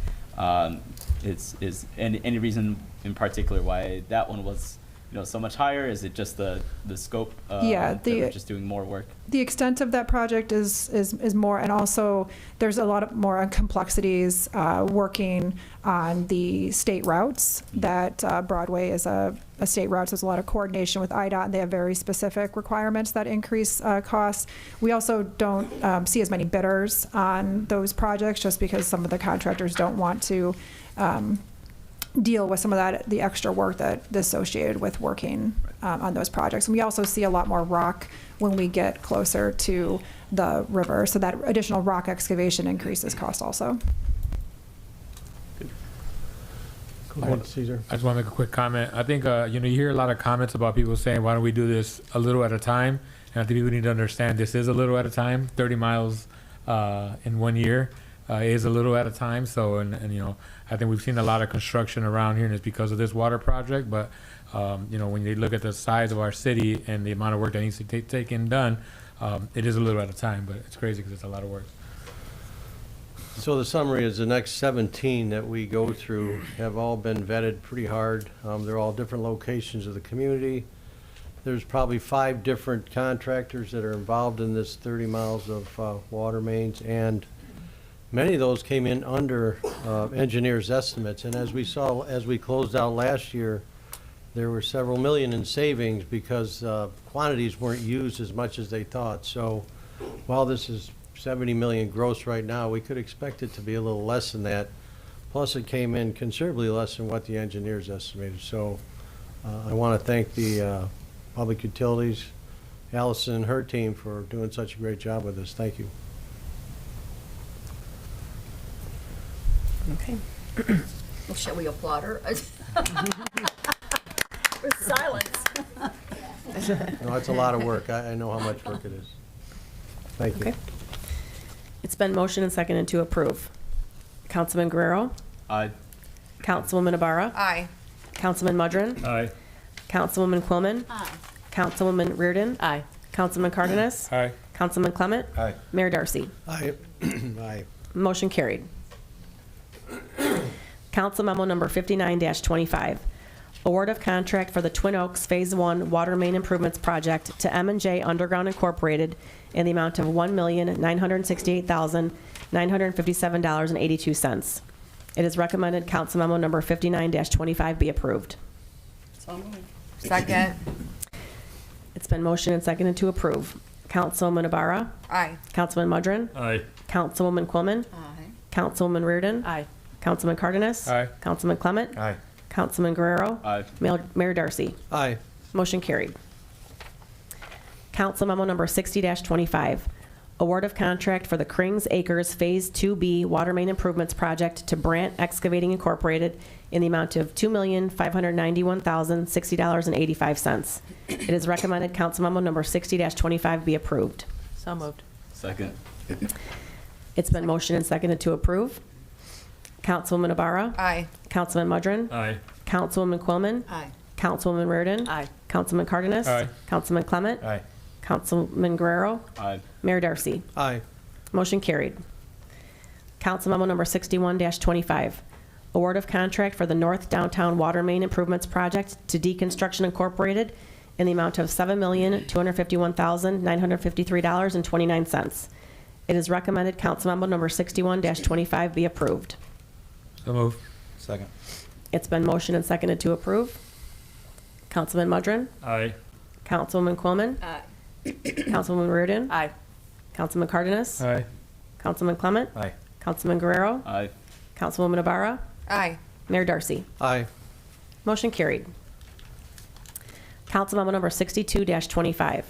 S10: Is any reason in particular why that one was so much higher? Is it just the scope? That we're just doing more work.
S5: The extent of that project is more, and also there's a lot more complexities working on the state routes. That Broadway is a state route, so there's a lot of coordination with IDOT, and they have very specific requirements that increase costs. We also don't see as many bidders on those projects, just because some of the contractors don't want to deal with some of the extra work that is associated with working on those projects. And we also see a lot more rock when we get closer to the river, so that additional rock excavation increases cost also.
S6: Go ahead, Caesar.
S16: I just want to make a quick comment. I think, you hear a lot of comments about people saying, why don't we do this a little at a time? And I think people need to understand this is a little at a time. 30 miles in 1 year is a little at a time. So, and I think we've seen a lot of construction around here, and it's because of this water project. But, when you look at the size of our city and the amount of work that needs to be taken done, it is a little at a time, but it's crazy because it's a lot of work.
S6: So the summary is the next 17 that we go through have all been vetted pretty hard. They're all different locations of the community. There's probably 5 different contractors that are involved in this 30 miles of water mains, and many of those came in under engineers' estimates. And as we saw, as we closed out last year, there were several million in savings because quantities weren't used as much as they thought. So while this is 70 million gross right now, we could expect it to be a little less than that. Plus, it came in considerably less than what the engineers estimated. So I want to thank the Public Utilities, Allison and her team, for doing such a great job with this. Thank you.
S4: Okay.
S3: Well, shall we applaud her? With silence.
S6: No, it's a lot of work. I know how much work it is. Thank you.
S4: Okay. It's been motioned and seconded to approve. Councilman Guerrero?
S10: Aye.
S4: Councilwoman Ibarra?
S9: Aye.
S4: Councilman Mudrin?
S16: Aye.
S4: Councilwoman Quillman?
S3: Aye.
S4: Councilwoman Reardon?
S8: Aye.
S4: Councilman Cardenas?
S16: Aye.
S4: Councilman Clement?
S1: Aye.
S4: Mayor Darcy?
S6: Aye. Aye.
S4: Motion carried. Council memo number 59-25. Award of contract for the Twin Oaks Phase 1 Water Main Improvements Project to M&J Underground Incorporated in the amount of $1,968,957.82. It is recommended council memo number 59-25 be approved.
S9: Second.
S4: It's been motioned and seconded to approve. Councilwoman Ibarra?
S9: Aye.
S4: Councilman Mudrin?
S14: Aye.
S4: Councilwoman Quillman?
S3: Aye.
S4: Councilwoman Reardon?
S8: Aye.
S4: Councilman Cardenas?
S16: Aye.
S4: Councilman Clement?
S1: Aye.
S4: Councilman Guerrero?
S10: Aye.
S4: Mayor Darcy?
S6: Aye.
S4: Motion carried. Council memo number 60-25. Award of contract for the Krings Acres Phase 2B Water Main Improvements Project to Brandt Excavating Incorporated in the amount of $2,591,060.85. It is recommended council memo number 60-25 be approved.
S8: So moved.
S10: Second.
S4: It's been motioned and seconded to approve. Councilwoman Ibarra?
S9: Aye.
S4: Councilman Mudrin?
S14: Aye.
S4: Councilwoman Quillman?
S3: Aye.
S4: Councilwoman Reardon?
S8: Aye.
S4: Councilman Cardenas?
S16: Aye.
S4: Councilman Clement?
S1: Aye.
S4: Councilman Guerrero?
S10: Aye.
S4: Mayor Darcy?
S6: Aye.
S4: Motion carried. Council memo number 61-25. Award of contract for the North Downtown Water Main Improvements Project to Deconstruction Incorporated in the amount of $7,251,953.29. It is recommended council memo number 61-25 be approved.
S16: So move.
S1: Second.
S4: It's been motioned and seconded to approve. Councilman Mudrin?
S14: Aye.
S4: Councilwoman Quillman?
S3: Aye.
S4: Councilwoman Reardon?
S8: Aye.
S4: Councilman Cardenas?
S16: Aye.
S4: Councilman Clement?
S1: Aye.
S4: Councilman Guerrero?
S10: Aye.
S4: Councilwoman Ibarra?
S9: Aye.
S4: Mayor Darcy?
S6: Aye.
S4: Motion carried. Council memo number 62-25.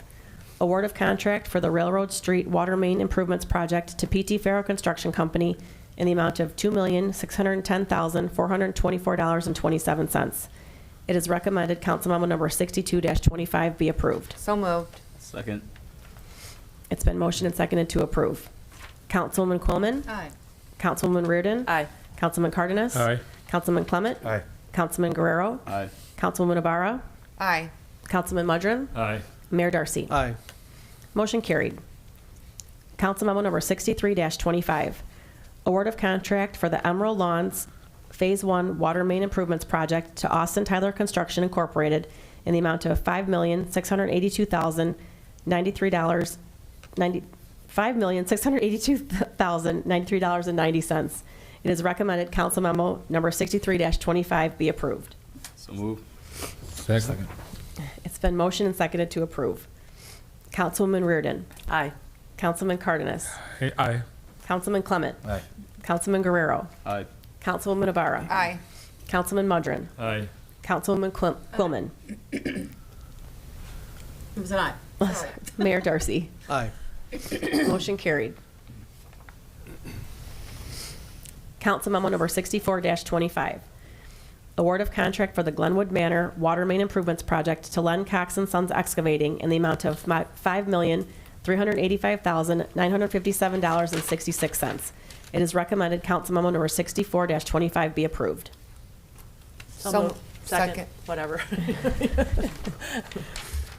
S4: Award of contract for the Railroad Street Water Main Improvements Project to PT Farrow Construction Company in the amount of $2,610,424.27. It is recommended council memo number 62-25 be approved.
S9: So moved.
S10: Second.
S4: It's been motioned and seconded to approve. Councilwoman Quillman?
S3: Aye.
S4: Councilwoman Reardon?
S8: Aye.
S4: Councilman Cardenas?
S16: Aye.
S4: Councilman Clement?
S1: Aye.
S4: Councilman Guerrero?
S10: Aye.
S4: Councilwoman Ibarra?
S9: Aye.
S4: Councilman Mudrin?
S14: Aye.
S4: Mayor Darcy?
S6: Aye.
S4: Motion carried. Council memo number 63-25. Award of contract for the Emerald Lawns Phase 1 Water Main Improvements Project to Austin Tyler Construction Incorporated in the amount of $5,682,090. It is recommended council memo number 63-25 be approved.
S10: So move.
S16: Second.
S4: It's been motioned and seconded to approve. Councilwoman Reardon.
S8: Aye.
S4: Councilman Cardenas.
S16: Aye.
S4: Councilman Clement.
S1: Aye.
S4: Councilman Guerrero.
S10: Aye.
S4: Councilwoman Ibarra.
S9: Aye.
S4: Councilman Mudrin.
S14: Aye.
S4: Councilwoman Quillman.
S3: It was an aye. Sorry.
S4: Mayor Darcy.
S6: Aye.
S4: Motion carried. Council memo number 64-25. Award of contract for the Glenwood Manor Water Main Improvements Project to Len Cox and Sons Excavating in the amount of $5,385,957.66. It is recommended council memo number 64-25 be approved.
S9: So
S8: moved.
S9: second.
S8: Whatever.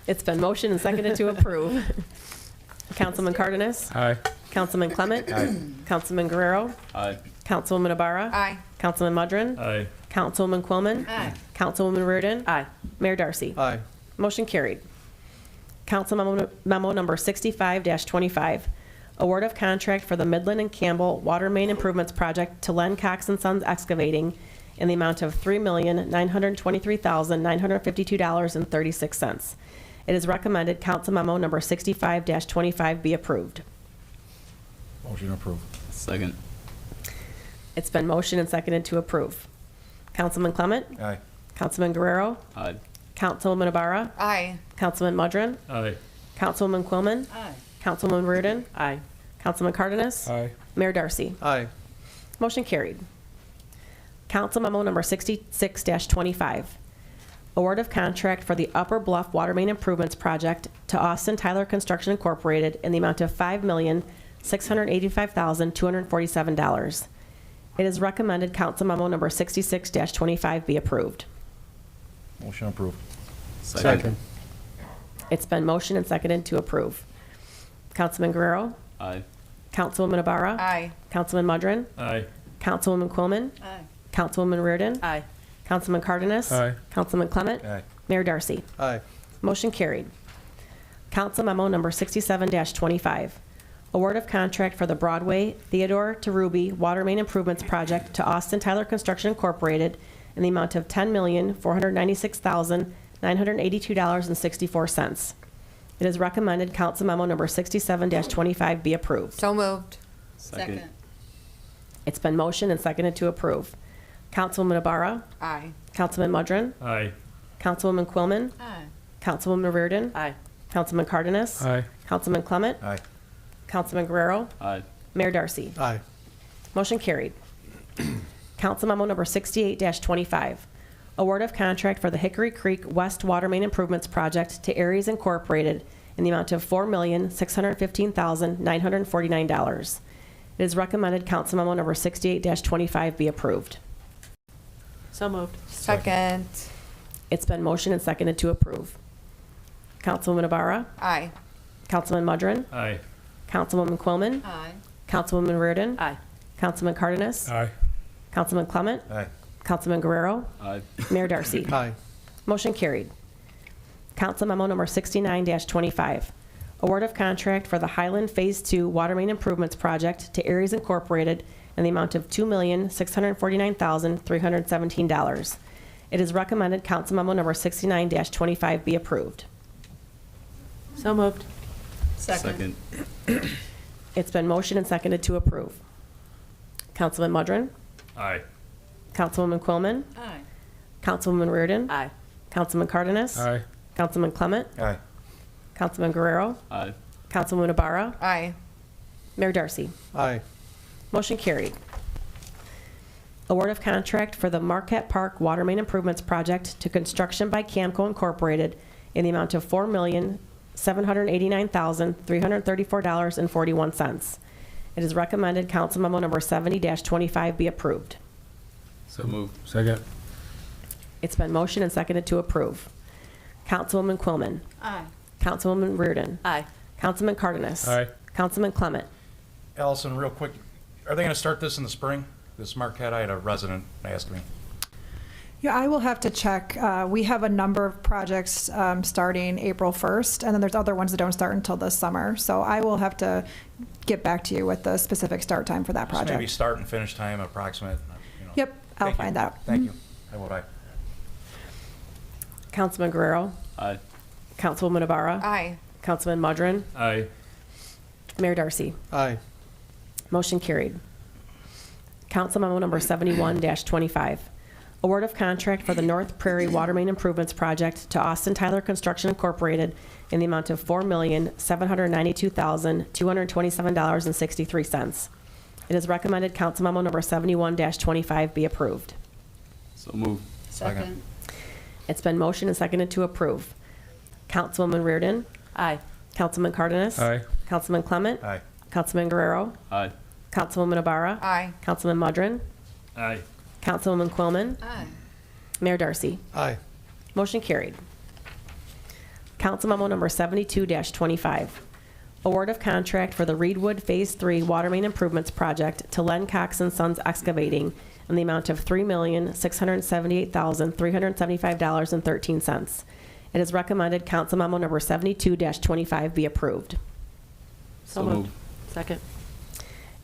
S4: It's been motioned and seconded to approve. Councilman Cardenas.
S16: Aye.
S4: Councilman Clement.
S1: Aye.
S4: Councilman Guerrero.
S10: Aye.
S4: Councilwoman Ibarra.
S9: Aye.
S4: Councilman Mudrin.
S14: Aye.
S4: Councilwoman Quillman.
S3: Aye.
S4: Councilwoman Reardon.
S8: Aye.
S4: Mayor Darcy.
S6: Aye.
S4: Motion carried. Council memo number 65-25. Award of contract for the Midland and Campbell Water Main Improvements Project to Len Cox and Sons Excavating in the amount of $3,923,952.36. It is recommended council memo number 65-25 be approved.
S1: Motion approved.
S10: Second.
S4: It's been motioned and seconded to approve. Councilman Clement.
S1: Aye.
S4: Councilman Guerrero.
S10: Aye.
S4: Councilwoman Ibarra.
S9: Aye.
S4: Councilman Mudrin.
S14: Aye.
S4: Councilwoman Quillman.
S3: Aye.
S4: Councilwoman Reardon.
S8: Aye.
S4: Councilman Cardenas.
S16: Aye.
S4: Mayor Darcy.
S6: Aye.
S4: Motion carried. Council memo number 66-25. Award of contract for the Upper Bluff Water Main Improvements Project to Austin Tyler Construction Incorporated in the amount of $5,685,247. It is recommended council memo number 66-25 be approved.
S1: Motion approved.
S6: Second.
S4: It's been motioned and seconded to approve. Councilman Guerrero,
S10: Aye.
S4: Councilwoman Ibarra,
S9: Aye.
S4: Councilman Mudrin,
S14: Aye.
S4: Councilwoman Quillman,
S3: Aye.
S4: Councilwoman Reardon,
S8: Aye.
S4: Councilman Cardenas,
S16: Aye.
S4: Councilman Clement,
S1: Aye.
S4: Mayor Darcy.
S6: Aye.
S4: Motion carried. Council memo number 67-25. Award of contract for the Broadway Theodore to Ruby Water Main Improvements Project to Austin Tyler Construction Incorporated in the amount of $10,496,982.64. It is recommended council memo number 67-25 be approved.
S9: So moved.
S3: Second.
S4: It's been motioned and seconded to approve. Councilwoman Ibarra,
S9: Aye.
S4: Councilman Mudrin,
S14: Aye.
S4: Councilwoman Quillman,
S3: Aye.
S4: Councilwoman Reardon,
S8: Aye.
S4: Councilman Cardenas,
S16: Aye.
S4: Councilman Clement,
S1: Aye.
S4: Councilman Guerrero,
S10: Aye.
S4: Mayor Darcy.
S6: Aye.
S4: Motion carried. Council memo number 68-25. Award of contract for the Hickory Creek West Water Main Improvements Project to Aries Incorporated in the amount of $4,615,949. It is recommended council memo number 68-25 be approved.
S8: So moved.
S9: Second.
S4: It's been motioned and seconded to approve. Councilwoman Ibarra,
S9: Aye.
S4: Councilman Mudrin,
S14: Aye.
S4: Councilwoman Quillman,
S3: Aye.
S4: Councilwoman Reardon,
S8: Aye.
S4: Councilman Cardenas,
S16: Aye.
S4: Councilman Clement,
S1: Aye.
S4: Councilman Guerrero,
S10: Aye.
S4: Mayor Darcy.
S6: Aye.
S4: Motion carried. Council memo number 69-25. Award of contract for the Highland Phase 2 Water Main Improvements Project to Aries Incorporated in the amount of $2,649,317. It is recommended council memo number 69-25 be approved.
S8: So moved.
S3: Second.
S4: It's been motioned and seconded to approve. Councilman Mudrin,
S14: Aye.
S4: Councilwoman Quillman,
S3: Aye.
S4: Councilwoman Reardon,
S8: Aye.
S4: Councilman Cardenas,
S16: Aye.
S4: Councilman Clement,
S1: Aye.
S4: Councilman Guerrero,
S10: Aye.
S4: Councilwoman Ibarra,
S9: Aye.
S4: Mayor Darcy.
S6: Aye.
S4: Motion carried. Award of contract for the Marquette Park Water Main Improvements Project to Construction by Camco Incorporated in the amount of $4,789,334.41. It is recommended council memo number 70-25 be approved.
S10: So moved.
S16: Second.
S4: It's been motioned and seconded to approve. Councilwoman Quillman,
S3: Aye.
S4: Councilwoman Reardon,
S8: Aye.
S4: Councilman Cardenas,
S16: Aye.
S4: Councilman Clement.
S1: Allison, real quick, are they going to start this in the spring? This Marquette, I had a resident ask me.
S5: Yeah, I will have to check. We have a number of projects starting April 1st, and then there's other ones that don't start until this summer. So I will have to get back to you with the specific start time for that
S1: Just maybe
S5: project.
S1: start and finish time approximate.
S5: Yep, I'll
S1: Thank you.
S5: find out.
S1: Thank you. I would.
S4: Councilman Guerrero,
S10: Aye.
S4: Councilwoman Ibarra,
S9: Aye.
S4: Councilman Mudrin,
S14: Aye.
S4: Mayor Darcy.
S6: Aye.
S4: Motion carried. Council memo number 71-25. Award of contract for the North Prairie Water Main Improvements Project to Austin Tyler Construction Incorporated in the amount of $4,792,227.63. It is recommended council memo number 71-25 be approved.
S10: So moved.
S3: Second.
S4: It's been motioned and seconded to approve. Councilwoman Reardon,
S8: Aye.
S4: Councilman Cardenas,
S16: Aye.
S4: Councilman Clement,
S1: Aye.
S4: Councilman Guerrero,
S10: Aye.
S4: Councilwoman Ibarra,
S9: Aye.
S4: Councilman Mudrin,
S14: Aye.
S4: Councilwoman Quillman,
S3: Aye.
S4: Mayor Darcy.
S6: Aye.
S4: Motion carried. Council memo number 72-25. Award of contract for the Reedwood Phase 3 Water Main Improvements Project to Len Cox and Sons Excavating in the amount of $3,678,375.13. It is recommended council memo number 72-25 be approved.
S8: So
S10: So
S8: moved.
S10: moved.
S8: Second.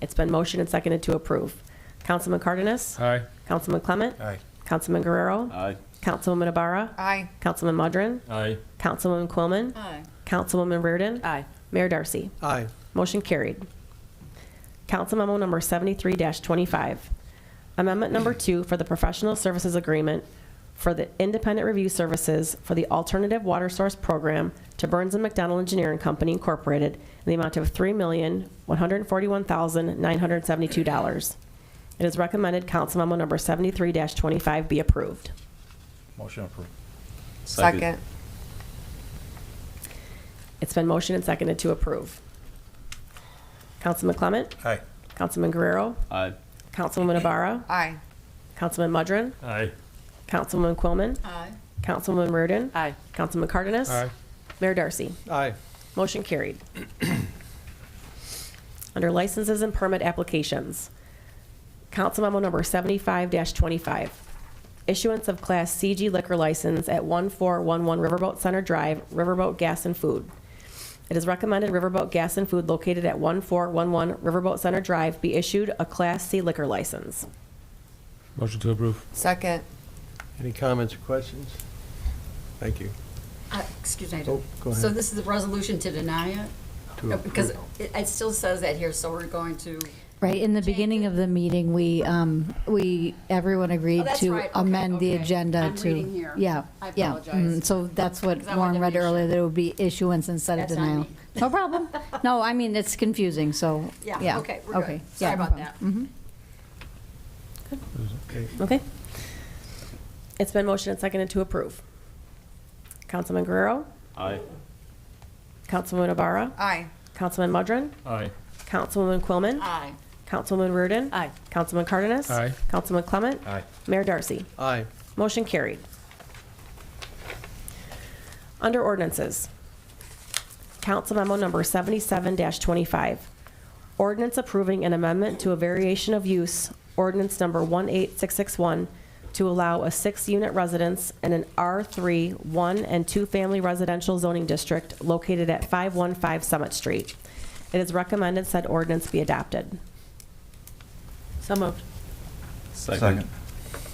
S4: It's been motioned and seconded to approve. Councilman Cardenas,
S16: Aye.
S4: Councilman Clement,
S1: Aye.
S4: Councilman Guerrero,
S10: Aye.
S4: Councilwoman Ibarra,
S9: Aye.
S4: Councilman Mudrin,
S14: Aye.
S4: Councilwoman Quillman,
S3: Aye.
S4: Councilwoman Reardon,
S8: Aye.
S4: Mayor Darcy.
S6: Aye.
S4: Motion carried. Council memo number 73-25. Amendment number 2 for the professional services agreement for the independent review services for the Alternative Water Source Program to Burns and McDonnell Engineering Company Incorporated in the amount of $3,141,972. It is recommended council memo number 73-25 be approved.
S1: Motion approved.
S9: Second.
S4: It's been motioned and seconded to approve. Councilman Clement,
S1: Aye.
S4: Councilman Guerrero,
S10: Aye.
S4: Councilwoman Ibarra,
S9: Aye.
S4: Councilman Mudrin,
S14: Aye.
S4: Councilwoman Quillman,
S3: Aye.
S4: Councilwoman Reardon,
S8: Aye.
S4: Councilman Cardenas,
S16: Aye.
S4: Mayor Darcy.
S6: Aye.
S4: Motion carried. Under licenses and permit applications, Council Memo Number 75-25, issuance of Class CG liquor license at 1411 Riverboat Center Drive, Riverboat Gas and Food. It is recommended Riverboat Gas and Food located at 1411 Riverboat Center Drive be issued a Class C liquor license.
S16: Motion to approve.
S9: Second.
S6: Any comments or questions? Thank you.
S3: Excuse me.
S6: Oh, go ahead.
S3: So this is a resolution to deny it?
S6: To
S3: No, because
S6: approve.
S3: it still says that here, so we're going to.
S17: Right, in the
S3: change
S17: beginning
S3: it?
S17: of the meeting, everyone agreed
S3: Oh, that's
S17: to
S3: right. Okay,
S17: amend the
S3: okay.
S17: agenda
S3: I'm
S17: to.
S3: reading here.
S17: Yeah,
S3: I
S17: yeah.
S3: apologize.
S17: So that's what
S3: Because I wanted
S17: Warren
S3: to
S17: read
S3: make
S17: earlier,
S3: sure.
S17: that it would be issuance instead of
S3: That's on
S17: denial.
S3: me.
S17: No problem. No, I mean, it's confusing, so,
S3: Yeah,
S17: yeah.
S3: okay, we're good.
S17: Okay,
S3: Sorry
S17: yeah, no
S3: about
S17: problem.
S3: that.
S17: Mhm.
S4: Okay. It's been motioned and seconded to approve. Councilman Guerrero?
S10: Aye.
S4: Councilwoman Navarro?
S9: Aye.
S4: Councilman Mudron?
S14: Aye.
S4: Councilwoman Quillman?
S3: Aye.
S4: Councilwoman Reardon?
S8: Aye.
S4: Councilman Cardenas?
S16: Aye.
S4: Councilman Clement?
S1: Aye.
S4: Mayor Darcy?
S6: Aye.
S4: Motion carried. Under ordinances, Council Memo Number 77-25, ordinance approving an amendment to a variation of use, ordinance number 18661, to allow a 6-unit residence in an R3 1- and 2-family residential zoning district located at 515 Summit Street. It is recommended said ordinance be adopted.
S8: So moved.
S10: Second.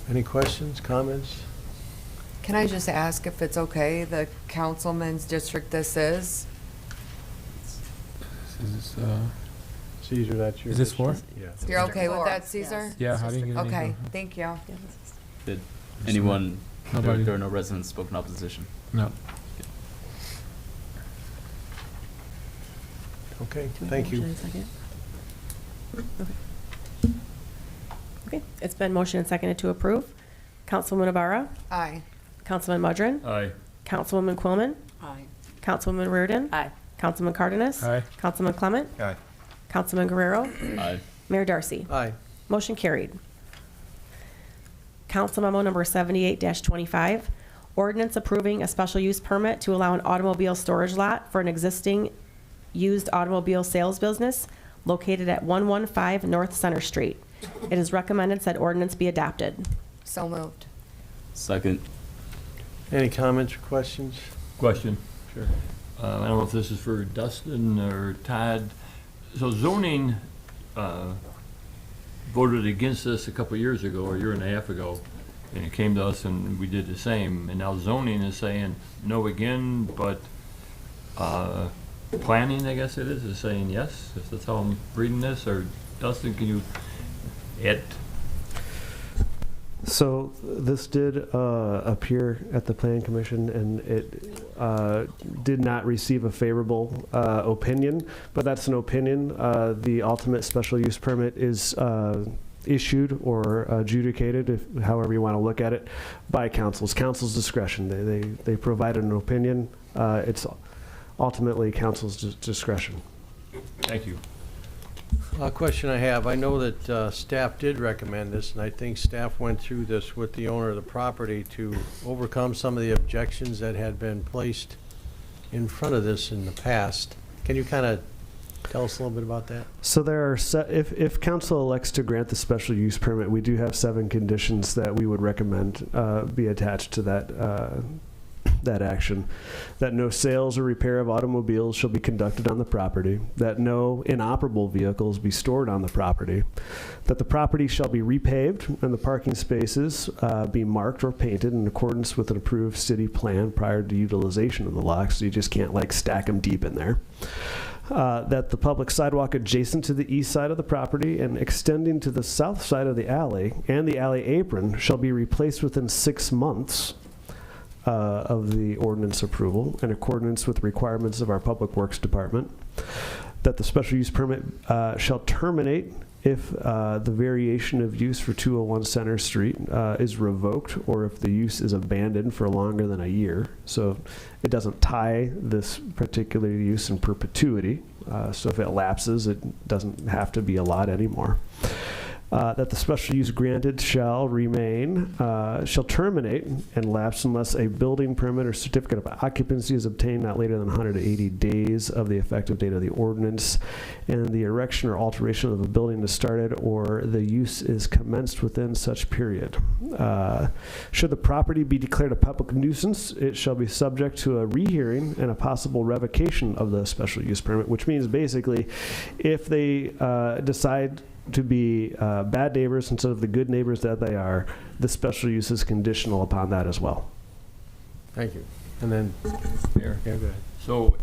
S6: Any questions, comments?
S9: Can I just ask if it's okay, the councilman's district this is?
S16: Is this,
S6: Caesar, that's your.
S16: Is this for?
S6: Yeah.
S9: You're okay with
S3: Four,
S9: that, Caesar?
S16: Yeah, I didn't get any.
S9: Okay, thank you.
S10: Did anyone,
S16: Nobody.
S10: there are no residents spoke in opposition?
S16: No.
S6: Okay, thank you.
S4: Motion and second. Okay, it's been motioned and seconded to approve. Councilwoman Navarro?
S9: Aye.
S4: Councilman Mudron?
S14: Aye.
S4: Councilwoman Quillman?
S3: Aye.
S4: Councilwoman Reardon?
S8: Aye.
S4: Councilman Cardenas?
S16: Aye.
S4: Councilman Clement?
S1: Aye.
S4: Councilman Guerrero?
S10: Aye.
S4: Mayor Darcy?
S6: Aye.
S4: Motion carried. Council Memo Number 78-25, ordinance approving a special use permit to allow an automobile storage lot for an existing used automobile sales business located at 115 North Center Street. It is recommended said ordinance be adopted.
S9: So moved.
S10: Second.
S6: Any comments or questions?
S14: Question.
S6: Sure.
S14: I don't know if this is for Dustin or Todd. So zoning voted against this a couple years ago, or a year and a half ago, and it came to us and we did the same. And now zoning is saying no again, but planning, I guess it is saying yes, if that's how I'm reading this. Or Dustin, can you add?
S18: So this did appear at the Plan Commission, and it did not receive a favorable opinion, but that's an opinion. The ultimate special use permit is issued or adjudicated, if, however you want to look at it, by council's discretion. They provided an opinion. It's ultimately council's discretion.
S14: Thank you.
S6: A question I have, I know that staff did recommend this, and I think staff went through this with the owner of the property to overcome some of the objections that had been placed in front of this in the past. Can you kind of tell us a little bit about that?
S18: So there are, if council elects to grant the special use permit, we do have 7 conditions that we would recommend be attached to that action. That no sales or repair of automobiles shall be conducted on the property. That no inoperable vehicles be stored on the property. That the property shall be repaved and the parking spaces be marked or painted in accordance with an approved city plan prior to utilization of the lot, so you just can't like stack them deep in there. That the public sidewalk adjacent to the east side of the property and extending to the south side of the alley and the alley apron shall be replaced within 6 months of the ordinance approval in accordance with requirements of our Public Works Department. That the special use permit shall terminate if the variation of use for 201 Center Street is revoked, or if the use is abandoned for longer than a year. So it doesn't tie this particular use in perpetuity. So if it lapses, it doesn't have to be a lot anymore. that the special use granted shall terminate and lapse unless a building permit or certificate of occupancy is obtained not later than 180 days of the effective date of the ordinance, and the erection or alteration of a building is started or the use is commenced within such period. Should the property be declared a public nuisance, it shall be subject to a rehearing and a possible revocation of the special use permit, which means basically if they decide to be bad neighbors instead of the good neighbors that they are, the special use is conditional upon that as well.
S6: Thank you. And then,
S14: Mayor?
S6: yeah, go ahead.
S14: So,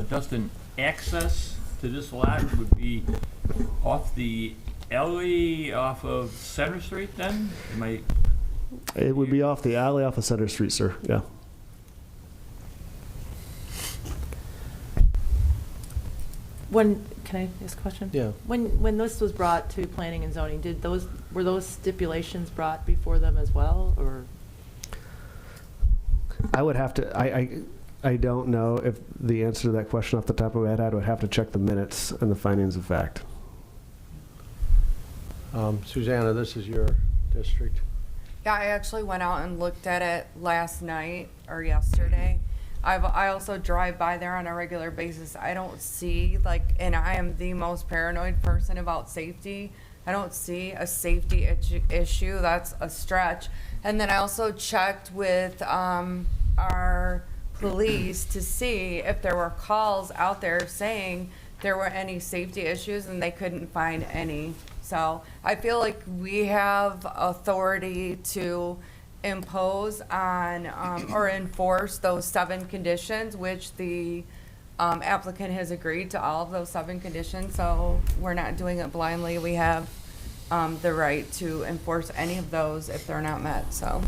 S14: Dustin, access to this lot would be off the alley off of Center Street then? Am I?
S18: It would be off the alley off of Center Street, sir. Yeah.
S8: Can I ask a question?
S6: Yeah.
S8: When this was brought to planning and zoning, were those stipulations brought before them as well, or?
S18: I would have to, I don't know if the answer to that question off the top of my head. I would have to check the minutes and the findings of fact.
S6: Susanna, this is your district.
S9: Yeah, I actually went out and looked at it last night or yesterday. I also drive by there on a regular basis. I don't see, and I am the most paranoid person about safety. I don't see a safety issue. That's a stretch. And then I also checked with our police to see if there were calls out there saying there were any safety issues, and they couldn't find any. So I feel like we have authority to impose on or enforce those 7 conditions, which the applicant has agreed to all of those 7 conditions. So we're not doing it blindly. We have the right to enforce any of those if they're not met. So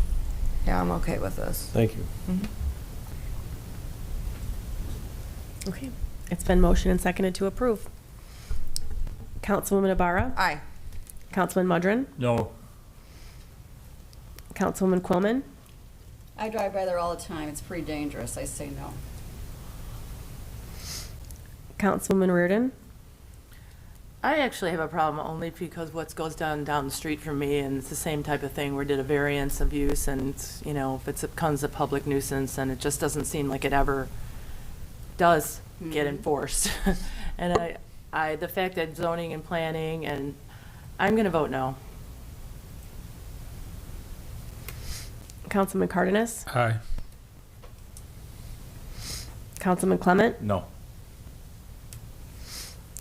S9: yeah, I'm okay with this.
S6: Thank you.
S9: Mhm.
S4: Okay. It's been motioned and seconded to approve. Councilwoman Ibarra?
S9: Aye.
S4: Councilman Mudrin?
S14: No.
S4: Councilwoman Quillman?
S3: I drive by there all the time. It's pretty dangerous. I say no.
S4: Councilwoman Reardon?
S8: I actually have a problem only because what goes down the street from me, and it's the same type of thing where did a variance of use, and if it becomes a public nuisance, and it just doesn't seem like it ever does get enforced. And the fact that zoning and planning, and I'm going to vote no.
S4: Councilman Cardenas?
S16: Aye.
S4: Councilman Clement?
S1: No.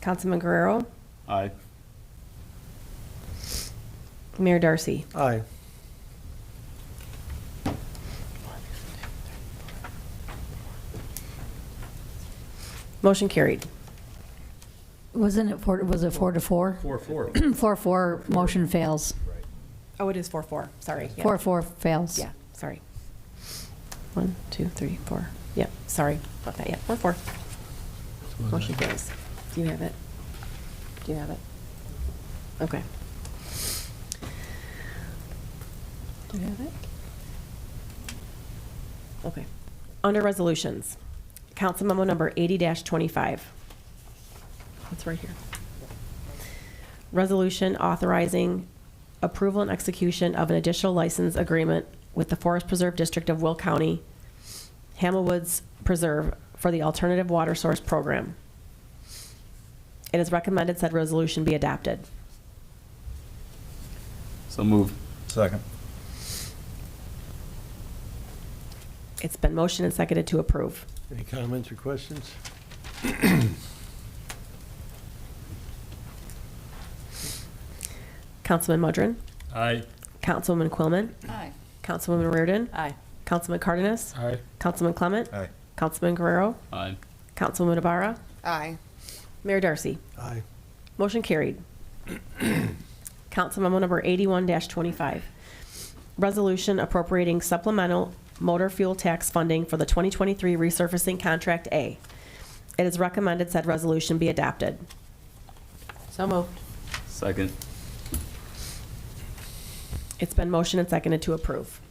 S4: Councilman Guerrero?
S10: Aye.
S4: Mayor Darcy?
S6: Aye.
S4: Motion carried.
S17: Was it 4 to 4?
S14: 4-4.
S17: 4-4, motion fails.
S4: Oh, it is 4-4. Sorry. Yeah.
S17: 4-4 fails.
S4: Yeah, sorry. 1, 2, 3, 4. Yep, sorry about that. Yeah, 4-4. Motion carries. Do you have it? Do you have it? Okay. Do you have it? Okay. Under resolutions, council memo number 80-25. It's right here. Resolution authorizing approval and execution of an additional license agreement with the Forest Preserve District of Will County, Hamel-Woods Preserve for the Alternative Water Source Program. It is recommended said resolution be adopted.
S10: So moved.
S1: Second.
S4: It's been motioned and seconded to approve.
S6: Any comments or questions?
S4: Councilman Mudrin?
S14: Aye.
S4: Councilwoman Quillman?
S3: Aye.
S4: Councilwoman Reardon?
S8: Aye.
S4: Councilman Cardenas?
S16: Aye.
S4: Councilman Clement?
S1: Aye.
S4: Councilman Guerrero?
S10: Aye.
S4: Councilwoman Ibarra?
S9: Aye.
S4: Mayor Darcy?
S6: Aye.
S4: Motion carried. Council memo number 81-25. Resolution appropriating supplemental motor fuel tax funding for the 2023 resurfacing contract A. It is recommended said resolution be adopted.
S8: So moved.
S10: Second.
S4: It's been motioned and seconded to approve.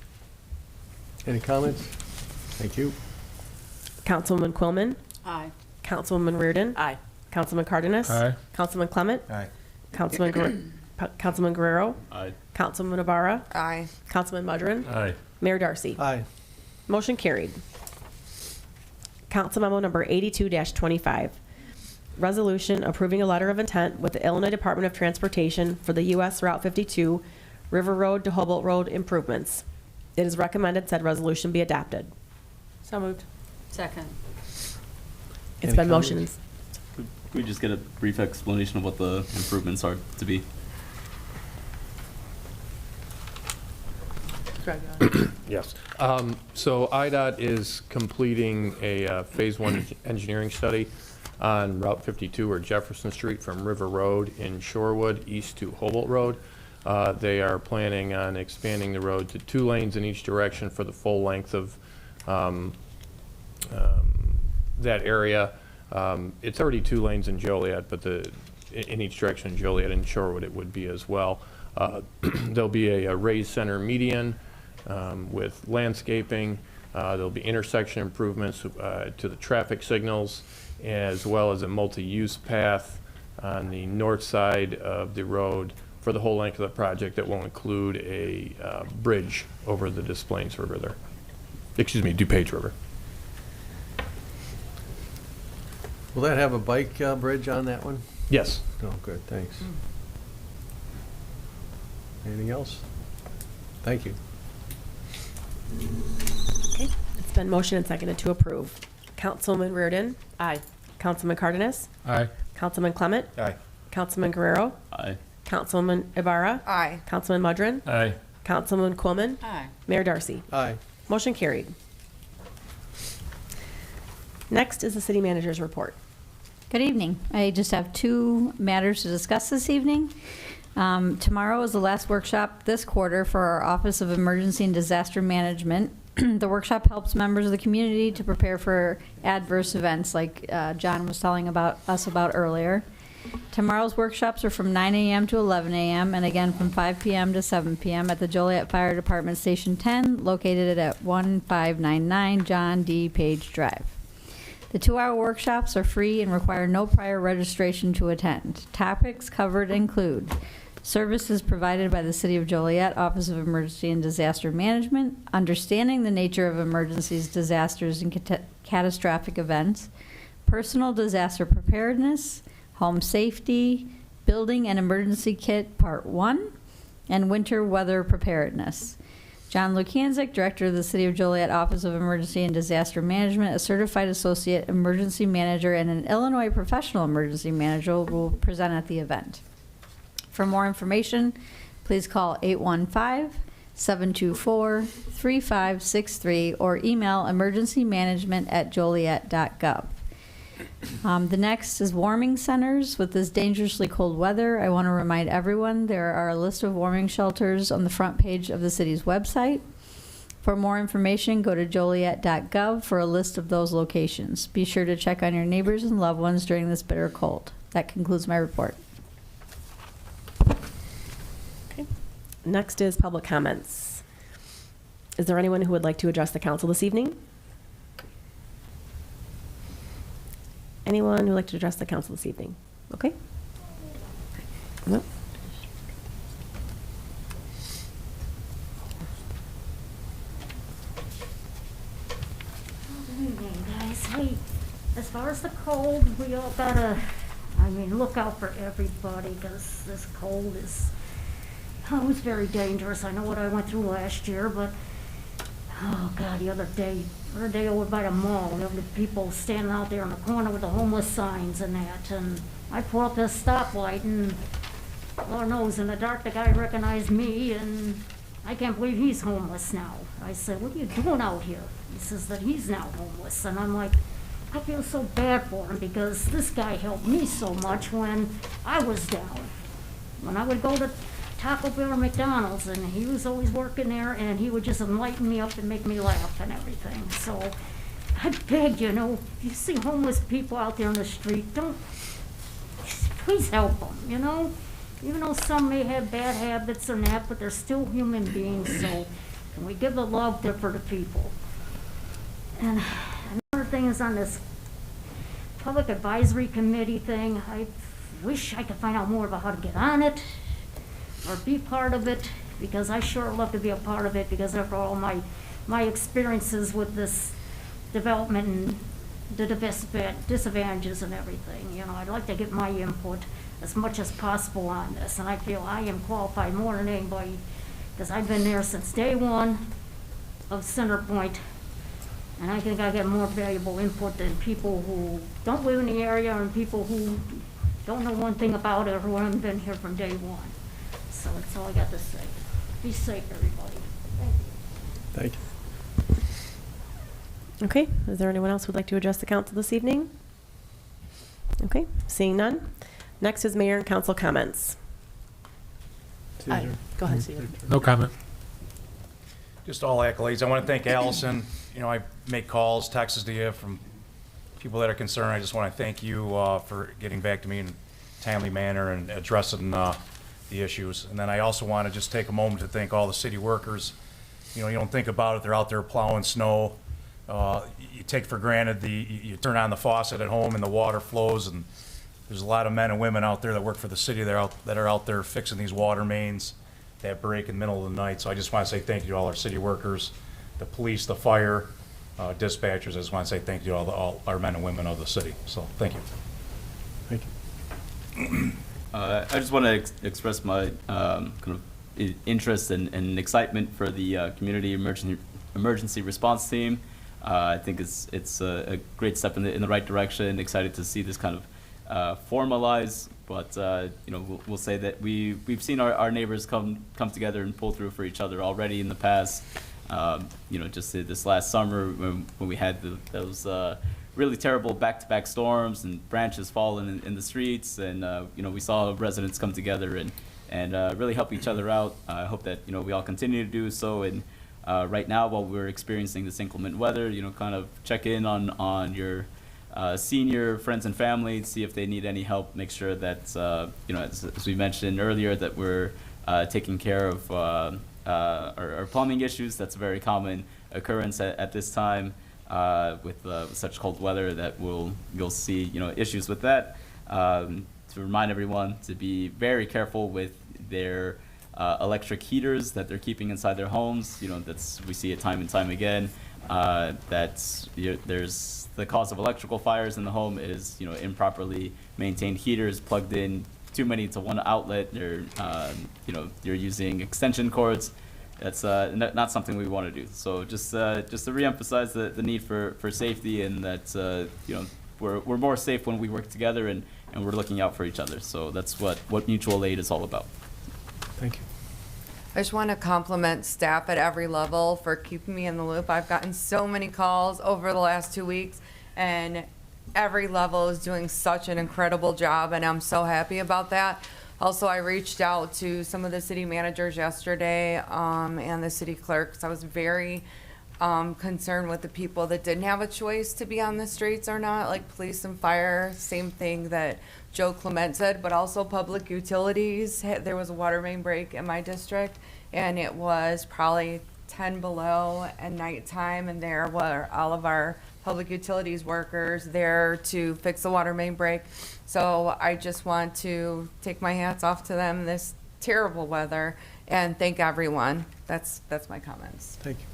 S6: Any comments? Thank you.
S4: Councilwoman Quillman?
S3: Aye.
S4: Councilwoman Reardon?
S8: Aye.
S4: Councilman Cardenas?
S16: Aye.
S4: Councilman Clement?
S1: Aye.
S4: Councilman Councilman Guerrero.
S10: Aye.
S4: Councilman Ibarra.
S9: Aye.
S4: Councilman Mudrin.
S14: Aye.
S4: Mayor Darcy.
S6: Aye.
S4: Motion carried. Council memo number 82-25. Resolution approving a letter of intent with the Illinois Department of Transportation for the U.S. Route 52 River Road to Hobart Road improvements. It is recommended said resolution be adopted.
S8: So moved.
S3: Second.
S4: It's
S6: Any
S4: been
S6: comments?
S4: motioned.
S10: Could we just get a brief explanation of what the improvements are to be?
S19: Yes. So IDOT is completing a Phase 1 engineering study on Route 52 or Jefferson Street from River Road in Shorewood east to Hobart Road. They are planning on expanding the road to 2 lanes in each direction for the full length of that area. It's already 2 lanes in Joliet, but in each direction in Joliet and Shorewood it would be as well. There'll be a raised center median with landscaping. There'll be intersection improvements to the traffic signals, as well as a multi-use path on the north side of the road for the whole length of the project that will include a bridge over the Des Plaines River there. Excuse me, DuPage River.
S6: Will that have a bike bridge on that one?
S19: Yes.
S6: Oh, good, thanks. Anything else? Thank you.
S4: Okay. It's been motioned and seconded to approve. Councilman Reardon.
S8: Aye.
S4: Councilman Cardenas.
S16: Aye.
S4: Councilman Clement.
S1: Aye.
S4: Councilman Guerrero.
S10: Aye.
S4: Councilman Ibarra.
S9: Aye.
S4: Councilman Mudrin.
S14: Aye.
S4: Councilman Quillman.
S3: Aye.
S4: Mayor Darcy.
S6: Aye.
S4: Motion carried. Next is the city manager's report.
S17: Good evening. I just have 2 matters to discuss this evening. Tomorrow is the last workshop this quarter for our Office of Emergency and Disaster Management. The workshop helps members of the community to prepare for adverse events like John was telling us about earlier. Tomorrow's workshops are from 9 a.m. to 11 a.m. and again from 5 p.m. to 7 p.m. at the Joliet Fire Department Station 10, located at 1599 John D. Page Drive. The 2-hour workshops are free and require no prior registration to attend. Topics covered include services provided by the City of Joliet Office of Emergency and Disaster Management, understanding the nature of emergencies, disasters, and catastrophic events, personal disaster preparedness, home safety, building and emergency kit Part 1, and winter weather preparedness. John Lukanczyk, Director of the City of Joliet Office of Emergency and Disaster Management, a certified associate emergency manager and an Illinois professional emergency manager, will present at the event. For more information, please call 815-724-3563 or email emergencymanagement@joliet.gov. The next is warming centers. With this dangerously cold weather, I want to remind everyone there are a list of warming shelters on the front page of the city's website. For more information, go to joliet.gov for a list of those locations. Be sure to check on your neighbors and loved ones during this bitter cold. That concludes my report.
S4: Okay. Next is public comments. Is there anyone who would like to address the council this evening? Anyone who would like to address the council this evening? Okay. No.
S20: Good evening, guys. Hey, as far as the cold, we all gotta, look out for everybody, because this cold is, it was very dangerous. I know what I went through last year, but, oh God, the other day over by the mall, there were people standing out there in the corner with the homeless signs and that, and I pulled up this stoplight, and Lord knows, in the dark, the guy recognized me, and I can't believe he's homeless now. I said, what are you doing out here? He says that he's now homeless, and I'm like, I feel so bad for him, because this guy helped me so much when I was down. When I would go to Taco Bell or McDonald's, and he was always working there, and he would just enlighten me up and make me laugh and everything. So I beg you, if you see homeless people out there in the street, please help them, Even though some may have bad habits or that, but they're still human beings, so can we give the love there for the people? And another thing is on this public advisory committee thing, I wish I could find out more about how to get on it. or be part of it, because I sure love to be a part of it, because after all my experiences with this development and the disadvantages and everything, you know, I'd like to get my input as much as possible on this, and I feel I am qualified more than anybody, because I've been there since day one of Centerpoint, and I think I get more valuable input than people who don't live in the area and people who don't know one thing about it or who haven't been here from day one. So that's all I got to say. Be safe, everybody. Thank you.
S6: Thank you.
S4: Okay, is there anyone else who'd like to address the council this evening? Okay, seeing none. Next is mayor and council comments.
S8: Go ahead, Stephen.
S16: No comment.
S1: Just all accolades. I want to thank Allison. You know, I make calls, texts to you from people that are concerned. I just want to thank you for getting back to me in a timely manner and addressing the issues. And then I also want to just take a moment to thank all the city workers. You know, you don't think about it. They're out there plowing snow. You take for granted you turn on the faucet at home and the water flows, and there's a lot of men and women out there that work for the city that are out there fixing these water mains that break in the middle of the night. So I just want to say thank you to all our city workers, the police, the fire, dispatchers. I just want to say thank you to all our men and women of the city. So thank you.
S6: Thank you.
S10: I just want to express my kind of interest and excitement for the community emergency response team. I think it's a great step in the right direction. Excited to see this kind of formalize, but you know, we'll say that we've seen our neighbors come together and pull through for each other already in the past. You know, just this last summer when we had those really terrible back-to-back storms and branches falling in the streets, and you know, we saw residents come together and really help each other out. I hope that, you know, we all continue to do so. And right now, while we're experiencing this inclement weather, you know, kind of check in on your senior friends and family, see if they need any help. Make sure that you know, as we mentioned earlier, that we're taking care of our plumbing issues. That's a very common occurrence at this time with such cold weather that you'll see, you know, issues with that. To remind everyone to be very careful with their electric heaters that they're keeping inside their homes. You know, we see it time and time again. There's the cause of electrical fires in the home is, you know, improperly maintained heaters plugged in too many to one outlet. They're you know, you're using extension cords. That's not something we want to do. So just to reemphasize the need for safety, and that you know, we're more safe when we work together and we're looking out for each other. So that's what mutual aid is all about.
S6: Thank you.
S9: I just want to compliment staff at every level for keeping me in the loop. I've gotten so many calls over the last 2 weeks, and every level is doing such an incredible job, and I'm so happy about that. Also, I reached out to some of the city managers yesterday and the city clerks. I was very concerned with the people that didn't have a choice to be on the streets or not, like police and fire, same thing that Joe Clement said, but also public utilities. There was a water main break in my district, and it was probably 10 below at nighttime, and there were all of our public utilities workers there to fix the water main break. So I just want to take my hats off to them this terrible weather and thank everyone. That's my comments.
S6: Thank you.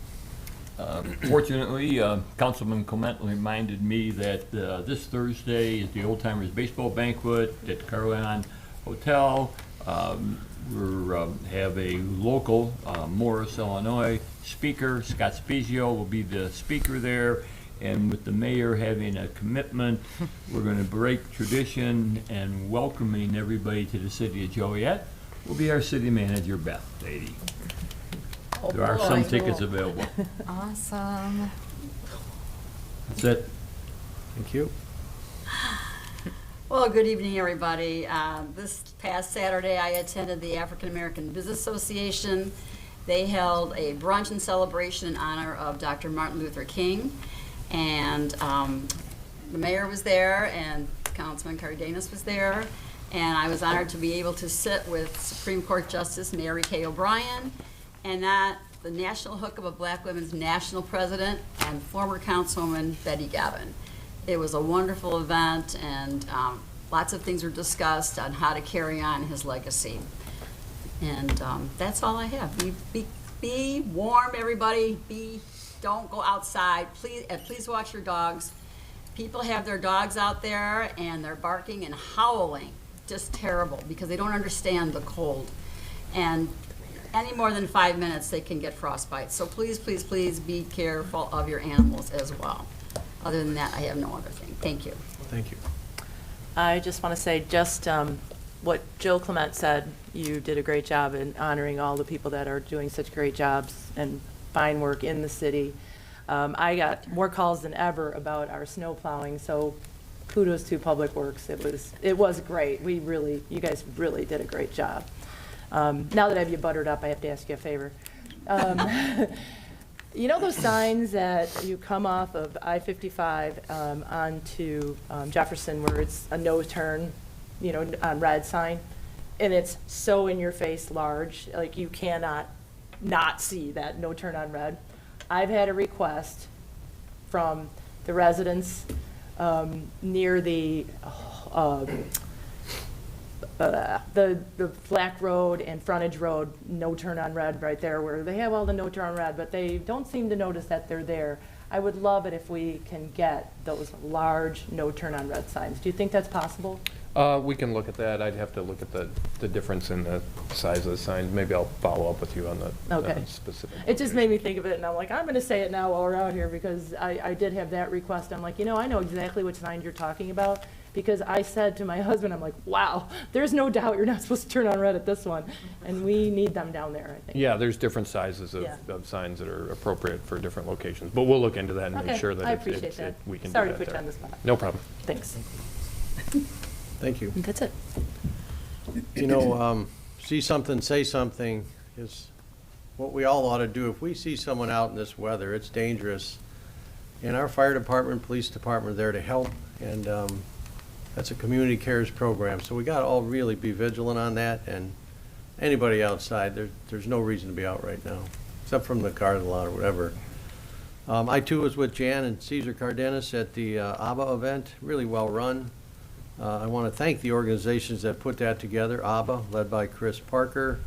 S14: Fortunately, Councilman Clement reminded me that this Thursday is the Old Timers Baseball Banquet at Caroline Hotel. We have a local Morris, Illinois speaker. Scott Spezio will be the speaker there. And with the mayor having a commitment, we're going to break tradition and welcoming everybody to the city of Joliet will be our city manager, Beth Lady.
S3: Oh,
S14: There are
S3: boy.
S14: some tickets available.
S9: Awesome.
S14: That's it.
S6: Thank you.
S3: Well, good evening, everybody. This past Saturday, I attended the African American Business Association. They held a brunch and celebration in honor of Dr. Martin Luther King. And the mayor was there, and Councilman Cardenas was there. And I was honored to be able to sit with Supreme Court Justice Mary Kay O'Brien, and the National Hook of a Black Women's national president, and former Councilwoman Betty Gavin. It was a wonderful event, and lots of things were discussed on how to carry on his legacy. And that's all I have. Be warm, everybody. Don't go outside. Please watch your dogs. People have their dogs out there and they're barking and howling. Just terrible because they don't understand the cold. And any more than 5 minutes, they can get frostbite. So please, please, please be careful of your animals as well. Other than that, I have no other thing. Thank you.
S6: Thank you.
S8: I just want to say just what Jill Clement said, you did a great job in honoring all the people that are doing such great jobs and fine work in the city. I got more calls than ever about our snow plowing, so kudos to Public Works. It was great. You guys really did a great job. Now that I have you buttered up, I have to ask you a favor. You know those signs that you come off of I-55 onto Jefferson where it's a no turn, on red sign, and it's so in your face large, like you cannot not see that no turn on red. I've had a request from the residents near the Flack Road and Frontage Road, no turn on red right there, where they have all the no turn on red, but they don't seem to notice that they're there. I would love it if we can get those large no turn on red signs. Do you think that's possible?
S19: We can look at that. I'd have to look at the difference in the size of the signs. Maybe I'll follow up with you on the specific.
S8: It just made me think of it, and I'm like, I'm going to say it now while we're out here, because I did have that request. I'm like, I know exactly which signs you're talking about, because I said to my husband, I'm like, wow, there's no doubt you're not supposed to turn on red at this one, and we need them down there, I think.
S19: Yeah, there's different sizes of signs that are appropriate for different locations, but we'll look into that and make sure that
S8: I appreciate that.
S19: we can
S8: Sorry
S19: do that
S8: to put you
S19: there.
S8: on the spot.
S19: No problem.
S8: Thanks.
S6: Thank you.
S8: That's it.
S6: See something, say something is what we all ought to do. If we see someone out in this weather, it's dangerous. And our fire department, police department are there to help, and that's a community cares program. So we got to all really be vigilant on that, and anybody outside, there's no reason to be out right now, except from the car, the lot, or whatever. I too was with Jan and Cesar Cardenas at the ABBA event, really well run. I want to thank the organizations that put that together. ABBA, led by Chris Parker,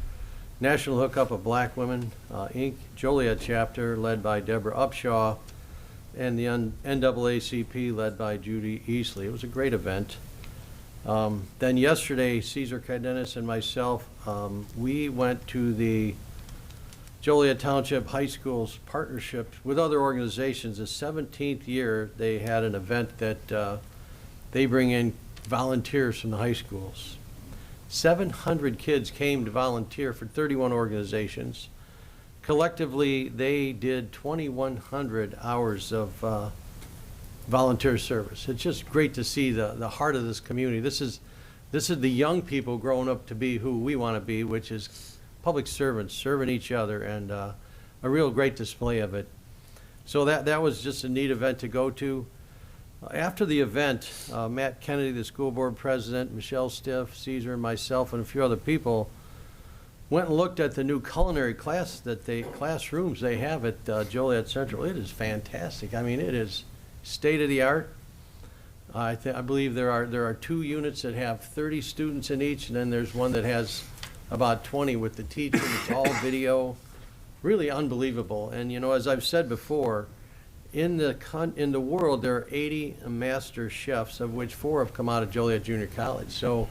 S6: National Hookup of Black Women, Inc., Joliet chapter, led by Deborah Upshaw, and the NAACP, led by Judy Easley. It was a great event. Then yesterday, Cesar Cardenas and myself, we went to the Joliet Township High School's partnership with other organizations. The 17th year, they had an event that they bring in volunteers from the high schools. 700 kids came to volunteer for 31 organizations. Collectively, they did 2,100 hours of volunteer service. It's just great to see the heart of this community. This is the young people growing up to be who we want to be, which is public servants, serving each other, and a real great display of it. So that was just a neat event to go to. After the event, Matt Kennedy, the school board president, Michelle Stiff, Caesar, and myself, and a few other people went and looked at the new culinary classrooms they have at Joliet Central. It is fantastic. I mean, it is state of the art. I believe there are 2 units that have 30 students in each, and then there's one that has about 20 with the teacher. It's all video, really unbelievable. And as I've said before, in the world, there are 80 master chefs, of which 4 have come out of Joliet Junior College. So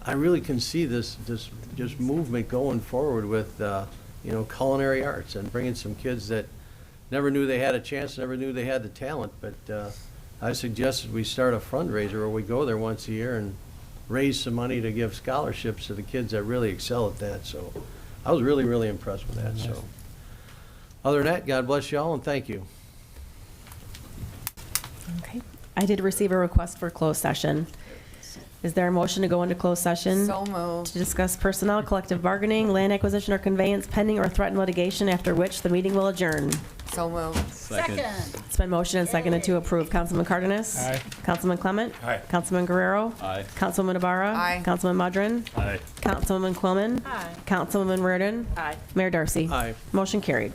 S6: I really can see this just movement going forward with culinary arts and bringing some kids that never knew they had a chance, never knew they had the talent. But I suggested we start a fundraiser where we go there once a year and raise some money to give scholarships to the kids that really excel at that. So I was really, really impressed with that. So other than that, God bless you all and thank you.
S4: Okay. I did receive a request for closed session. Is there a motion to go into closed session?
S9: So moved.
S4: To discuss personnel, collective bargaining, land acquisition or conveyance, pending or threatened litigation, after which the meeting will adjourn.
S9: So moved.
S3: Second.
S4: It's been motioned and seconded to approve. Councilman Cardenas?
S16: Aye.
S4: Councilman Clement?
S1: Aye.
S4: Councilman Guerrero?
S10: Aye.
S4: Councilwoman Ibarra?
S9: Aye.
S4: Councilman Mudrin?
S14: Aye.
S4: Councilwoman Quillman?
S8: Aye.
S4: Councilwoman Reardon?
S8: Aye.
S4: Mayor Darcy?
S6: Aye.
S4: Motion carried.